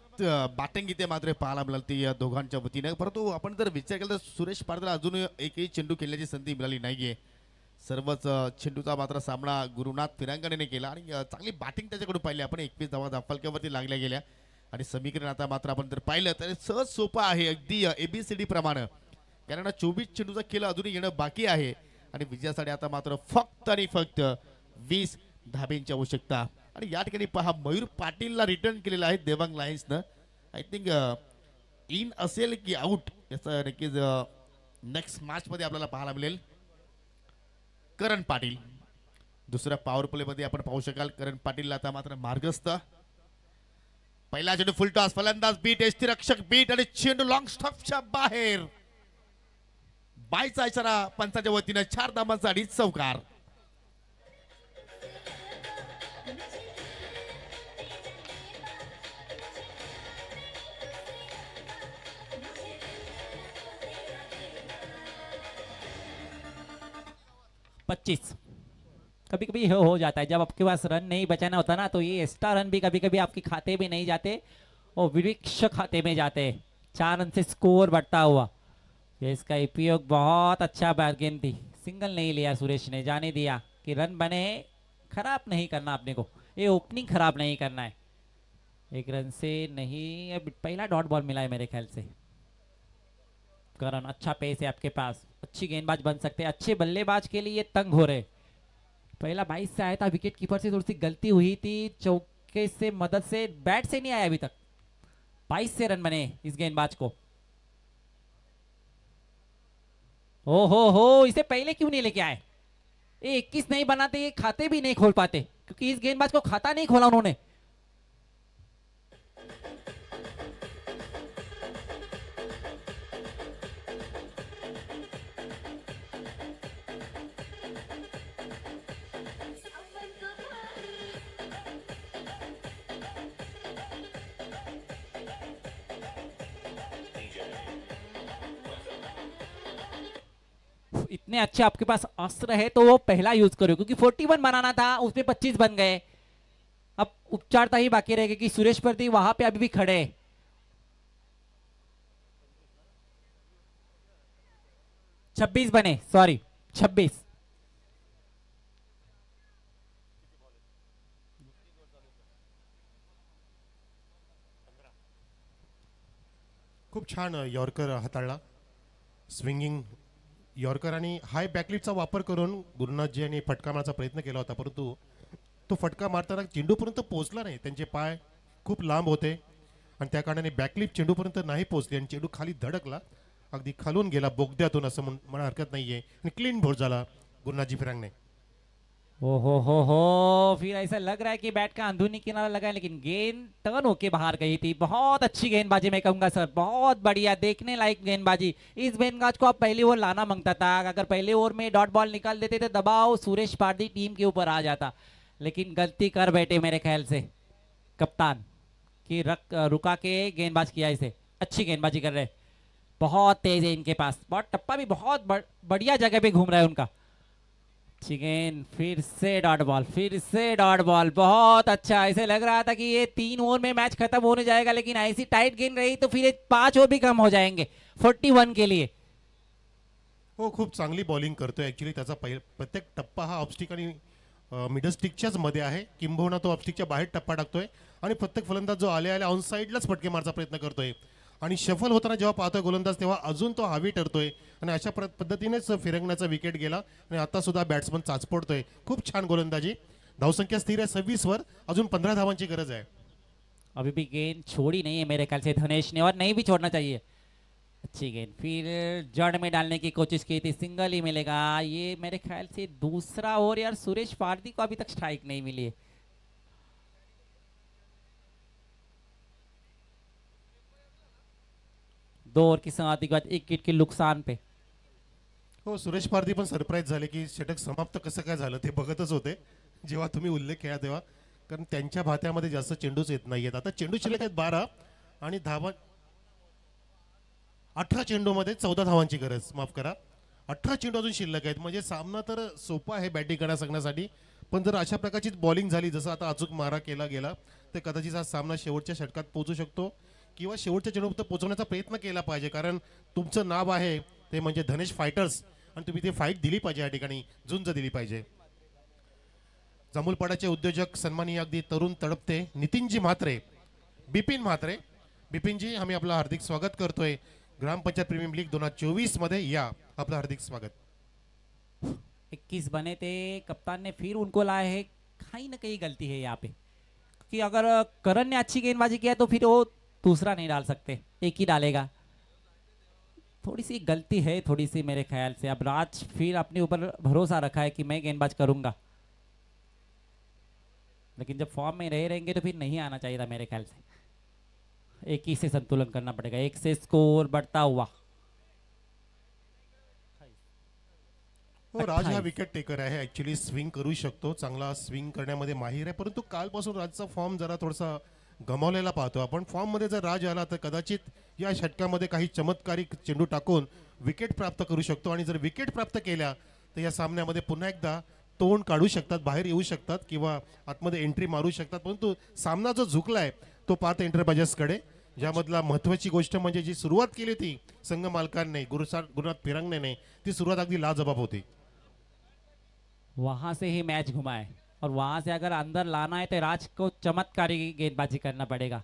बॅटिंग इथे मात्र पाहायला मिळाली या दोघांच्या वतीने. परंतु आपण जर विचार केला तर सुरेश पारदला अजून एकही चेंडू खेळण्याची संधी मिळाली नाहीये. सर्वच चेंडूचा मात्र सामना गुरुनाथ फिरांगणेने केला आणि चांगली बॅटिंग त्याच्याकडून पाहिली आपण. 21 धावा धाफलक्यावरती लागल्या गेल्या आणि समीकरण आता मात्र आपण जर पाहिलं तर सहज सोपं आहे, अगदी ABCD प्रमाणे. कारण 24 चेंडूचा खेळ अजूनही येणं बाकी आहे आणि विजयासाठी आता मात्र फक्त आणि फक्त 20 धाब्यांची आवश्यकता. आणि या ठिकाणी पहा मयूर पाटीलला रिटर्न केलेला आहे देवांग लायन्सनं. आय थिंक इन असेल की आउट याचं नक्कीच नेक्स्ट मॅच मध्ये आपल्याला पाहायला मिळेल. करण पाटील दुसऱ्या पॉवर प्ले मध्ये आपण पाहू शकाल. करण पाटीलला आता मात्र मार्गस्थ. पहिला चेंडू फुल टॉस, फलंदाज बीट, यष्टीरक्षक बीट आणि चेंडू लॉंग स्टॉपच्या बाहेर. बायचा इशारा पंचाच्या वतीनं 4 धावांचा अडीच चौकार. पच्चीस कभी कभी हो जाता है जब आपके पास रन नहीं बचाना होता ना, तो ये एक्स्ट्रा रन भी कभी कभी आपके खाते में नहीं जाते और विविक्ष खाते में जाते हैं। 4 रन से स्कोर बढ़ता हुआ। ये इसका उपयोग बहुत अच्छा बार्गेन थी। सिंगल नहीं लिया सुरेश ने, जाने दिया कि रन बने, खराब नहीं करना अपने को, ये ओपनिंग खराब नहीं करना है। 1 रन से नहीं, अब पहला डॉट बॉल मिला है मेरे ख्याल से। करण अच्छा पेस है आपके पास, अच्छी गेंदबाज बन सकते हैं। अच्छे बल्लेबाज के लिए तंग हो रहे। पहला 22 से आया था, विकेट कीपर से थोड़ी सी गलती हुई थी, चौके से मदद से, बैट से नहीं आया अभी तक। 22 से रन बने इस गेंदबाज को। ओ हो, इसे पहले क्यों नहीं लेके आए? ये 21 नहीं बनाते, ये खाते भी नहीं खोल पाते, क्योंकि इस गेंदबाज को खाता नहीं खोला उन्होंने। इतने अच्छे आपके पास अस्त्र है तो वो पहला यूज करो, क्योंकि 41 बनाना था, उसमें 25 बन गए। अब उपचारता ही बाकी रहेगा कि सुरेश प्रदीप वहां पे अभी भी खड़े। 26 बने, सॉरी 26। खूप छान यॉर्कर हाताळला. स्विंगिंग यॉर्कर आणि हाय बॅकलिपचा वापर करून गुरुनाथजी यांनी फटका मारण्याचा प्रयत्न केला होता, परंतु तो फटका मारताना चेंडूपर्यंत पोहोचला नाही. त्यांचे पाय खूप लांब होते आणि त्या कारणाने बॅकलिप चेंडूपर्यंत नाही पोहोचली आणि चेंडू खाली धडकला, अगदी खालून गेला बोगद्यातून, असं म्हणा हरकत नाहीये. आणि क्लीन बोल्ड झाला गुरुनाथजी फिरांगणे. ओ हो, फिर ऐसा लग रहा है कि बैट का अंदरूनी किनारा लगा है, लेकिन गेंद टर्न होके बाहर गई थी। बहुत अच्छी गेंदबाजी मैं कहूंगा सर, बहुत बढ़िया, देखने लायक गेंदबाजी। इस गेंदबाज को आप पहले ओवर लाना मांगता था। अगर पहले ओवर में डॉट बॉल निकाल देते तो दबाव सुरेश पारदी टीम के ऊपर आ जाता, लेकिन गलती कर बैठे मेरे ख्याल से कप्तान कि रुका के गेंदबाज किया इसे। अच्छी गेंदबाजी कर रहे, बहुत तेज है इनके पास, बहुत टप्पा भी बहुत बढ़िया जगह पे घूम रहा है उनका। अच्छी गेंद, फिर से डॉट बॉल, फिर से डॉट बॉल, बहुत अच्छा। ऐसे लग रहा था कि ये 3 ओवर में मैच खत्म होने जाएगा, लेकिन ऐसी टाइट गेंद रही तो फिर ये 5 ओवर भी कम हो जाएंगे 41 के लिए। हो, खूप चांगली बॉलिंग करतोय ॲक्च्युली. त्याचा प्रत्येक टप्पा हा ऑफस्टिक आणि मिडल स्टिकच्याच मध्ये आहे, किंबहुना तो ऑफस्टिकच्या बाहेर टप्पा टाकतोय आणि प्रत्येक फलंदाज जो आले ऑन साईडलाच फटके मारचा प्रयत्न करतोय. आणि शफल होताना जेव्हा पाहतोय गोलंदाज तेव्हा अजून तो हवी ठरतोय आणि अशा पद्धतीनेच फिरंगण्याचा विकेट गेला आणि आता सुद्धा बॅट्समन चाचपडतोय. खूप छान गोलंदाजी. धावसंख्या स्थिर आहे 26 वर, अजून 15 धावांची गरज आहे. अभी भी गेंद छोड़ी नहीं है मेरे ख्याल से धनेश ने, और नहीं भी छोड़ना चाहिए। अच्छी गेंद, फिर जड़ में डालने की कोशिश की थी, सिंगल ही मिलेगा। ये मेरे ख्याल से दूसरा ओवर यार, सुरेश पारदी को अभी तक स्ट्राइक नहीं मिली है। दो ओवर की समाप्ति के बाद 1 विकेट के नुकसान पे। हो, सुरेश पारधी पण सरप्राईज झाले की षटक समाप्त कसं काय झालं ते बघतच होते जेव्हा तुम्ही उल्लेख केला तेव्हा, कारण त्यांच्या भात्यामध्ये जास्त चेंडूच येत नाहीयेत. आता चेंडू शिल्लक आहेत 12 आणि धावा 18 चेंडूमध्ये 14 धावांची गरज. माफ करा, 18 चेंडू अजून शिल्लक आहेत. म्हणजे सामना तर सोपा आहे बॅटिंग करण्यासाठी, पण जर अशा प्रकारची बॉलिंग झाली जसं आता अचूक मारा केला गेला तर कदाचित हा सामना शेवटच्या षटकात पोहोचू शकतो किंवा शेवटच्या चेंडूपर्यंत पोहोचवण्याचा प्रयत्न केला पाहिजे. कारण तुमचं नाव आहे ते म्हणजे धनेश फायटर्स आणि तुम्ही ते फाईट दिली पाहिजे, या ठिकाणी झुंज दिली पाहिजे. जांभूलपाड्याचे उद्योजक सन्माननीय अगदी तरुण तडपते नितीनजी म्हात्रे, बिपिन म्हात्रे. बिपिनजी, आम्ही आपलं हार्दिक स्वागत करतोय ग्रामपंचायत प्रीमियम लीग 2024 मध्ये. या, आपलं हार्दिक स्वागत. 21 बने थे, कप्तान ने फिर उनको लाया है। कहीं ना कहीं गलती है यहाँ पे, कि अगर करण ने अच्छी गेंदबाजी किया तो फिर वो दूसरा नहीं डाल सकते, एक ही डालेगा। थोड़ी सी गलती है, थोड़ी सी मेरे ख्याल से। अब राज फिर अपने ऊपर भरोसा रखा है कि मैं गेंदबाज करूंगा, लेकिन जब फॉर्म में रहेंगे तो फिर नहीं आना चाहिए था मेरे ख्याल से। एक ही से संतुलन करना पड़ेगा, एक से स्कोर बढ़ता हुआ। हो, राज हा 28. विकेट टेकर आहे, ऍक्च्युली स्विंग करू शकतो, चांगला स्विंग करण्यामध्ये माहिर आहे. परंतु कालपासून राजचा फॉर्म जरा थोडासा गमावलेला पाहतो आपण. फॉर्म मध्ये जर राज आला तर कदाचित या षटकामध्ये काही चमत्कारिक चेंडू टाकून विकेट प्राप्त करू शकतो. आणि जर विकेट प्राप्त केल्या तर या सामन्यामध्ये पुन्हा एकदा तोंड काढू शकतात, बाहेर येऊ शकतात किंवा आतमध्ये एंट्री मारू शकतात. परंतु सामना जो झुकलाय तो पार्थ एंटरप्राइजेसकडे, ज्यामधला महत्वाची गोष्ट म्हणजे जी सुरुवात केली होती संघ मालकांनी गुरुनाथ फिरंगने, ती सुरुवात अगदी लाजबाब होती. वहां से ही मैच घुमा है, और वहां से अगर अंदर लाना है तो राज को चमत्कारी गेंदबाजी करना पड़ेगा।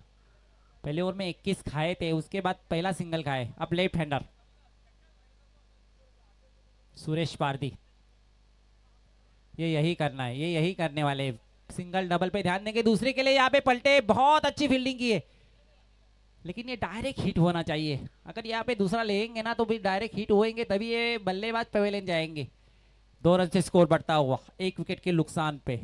पहले ओवर में 21 खाए थे, उसके बाद पहला सिंगल खाए। अब लेफ्ट हैंडर सुरेश पारदी, ये यही करना है, ये यही करने वाले। सिंगल डबल पे ध्यान देंगे, दूसरे के लिए यहाँ पे पलटे, बहुत अच्छी फील्डिंग की है, लेकिन ये डायरेक्ट हिट होना चाहिए। अगर यहाँ पे दूसरा लेंगे ना तो भी डायरेक्ट हिट होएंगे, तभी ये बल्लेबाज पवेलियन जाएंगे। 2 रन से स्कोर बढ़ता हुआ, 1 विकेट के नुकसान पे।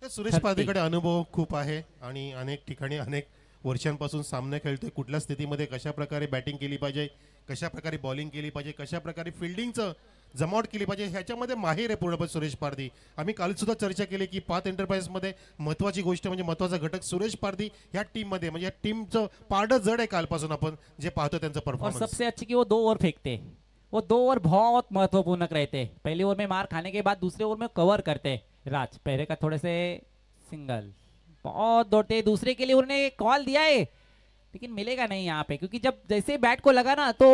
सुरेश पारधीकडे अनुभव खूप आहे आणि अनेक ठिकाणी अनेक वर्षांपासून सामने खेळतोय. कुठल्या स्थितीमध्ये कशा प्रकारे बॅटिंग केली पाहिजे, कशा प्रकारे बॉलिंग केली पाहिजे, कशा प्रकारे फिल्डिंगचं जमावट केली पाहिजे, ह्याच्यामध्ये माहिर आहे पूर्णपणे सुरेश पारधी. आम्ही काल सुद्धा चर्चा केली की पाथ एंटरप्राइजमध्ये महत्वाची गोष्ट म्हणजे महत्वाचा घटक सुरेश पारधी ह्या टीममध्ये, म्हणजे या टीमचं पारडं जड आहे कालपासून आपण जे पाहतो त्यांचं और परफॉर्मन्स. सबसे अच्छी कि वो 2 ओवर फेंकते हैं। वो 2 ओवर बहुत महत्वपूर्ण रहते हैं। पहले ओवर में मार खाने के बाद दूसरे ओवर में कवर करते हैं राज। पहले का थोड़े से सिंगल, बहुत दौड़ते हैं। दूसरे के लिए उन्होंने कॉल दिया है, लेकिन मिलेगा नहीं यहाँ पे, क्योंकि जब जैसे बैट को लगा ना तो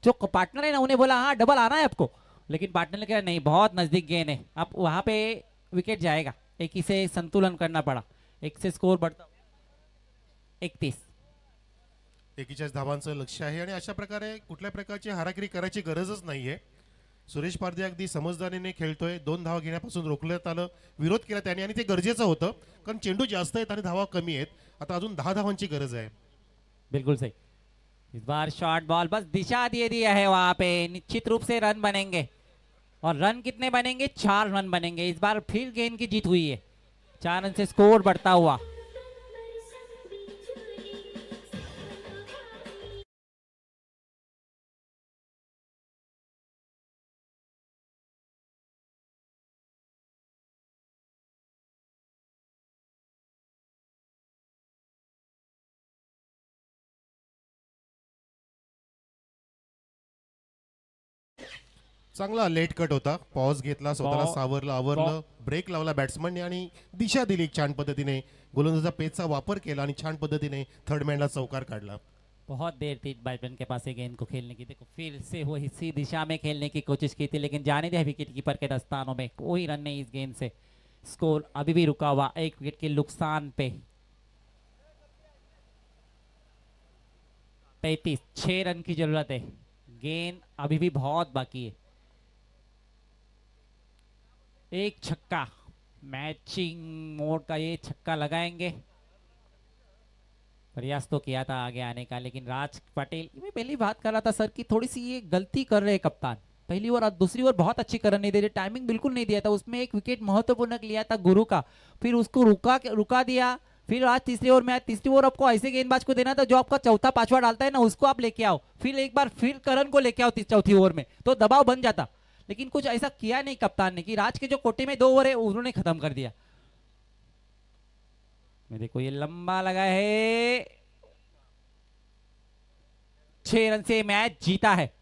जो पार्टनर है ना उन्हें बोला हाँ डबल आना है आपको, लेकिन पार्टनर ने कहा नहीं, बहुत नजदीक गेंद है, अब वहाँ पे विकेट जाएगा। एक ही से संतुलन करना पड़ा, 1 से स्कोर बढ़ता 31। 41 धावांचं लक्ष्य आहे आणि अशा प्रकारे कुठल्या प्रकारची हाराकिरी करायची गरजच नाहीये. सुरेश पारधी अगदी समजदारीने खेळतोय. 2 धावा घेण्यापासून रोखण्यात आलं, विरोध केला त्याने आणि ते गरजेचं होतं, कारण चेंडू जास्त आहेत आणि धावा कमी आहेत. आता अजून 10 धावांची गरज आहे. बिल्कुल सही। इस बार शॉर्ट बॉल बस दिशा दे दिया है, वहां पे निश्चित रूप से रन बनेंगे। और रन कितने बनेंगे? 4 रन बनेंगे। इस बार फिर गेंद की जीत हुई है, 4 रन से स्कोर बढ़ता हुआ। चांगला लेट कट होता, पॉज घेतला, स्वतःला पॉ- सावरलं, आवरलं, ब्रेक लावला बॅट्समनने आणि दिशा दिली छान पद्धतीने. गोलंदाजा पेचचा वापर केला आणि छान पद्धतीने थर्ड मॅनला चौकार काढला. बहुत देर थी बैट्समैन के पास ये गेंद को खेलने की। देखो फिर से वो इसी दिशा में खेलने की कोशिश की थी, लेकिन जाने दिया विकेट कीपर के दस्तानों में। कोई रन नहीं इस गेंद से। स्कोर अभी भी रुका हुआ 1 विकेट के नुकसान पे। 33, 6 रन की जरूरत है। गेंद अभी भी बहुत बाकी है। एक छक्का, मैचिंग मोड का ये छक्का लगाएंगे। प्रयास तो किया था आगे आने का, लेकिन राज पटेल, मैं पहली बात कर रहा था सर कि थोड़ी सी ये गलती कर रहे हैं कप्तान। पहली ओवर और दूसरी ओवर बहुत अच्छी करने नहीं दे रहे, टाइमिंग बिल्कुल नहीं दिया था। उसमें एक विकेट महत्वपूर्ण लिया था गुरु का, फिर उसको रुका दिया। फिर आज तीसरी ओवर में, आज तीसरी ओवर आपको ऐसे गेंदबाज को देना था जो आपका चौथा पांचवा डालता है ना, उसको आप लेके आओ। फिर एक बार फिर करण को लेके आओ चौथी ओवर में, तो दबाव बन जाता। लेकिन कुछ ऐसा किया नहीं कप्तान ने कि राज के जो कोटे में 2 ओवर है उन्होंने खत्म कर दिया। मैं देखो ये लंबा लगा है, 6 रन से मैच जीता है।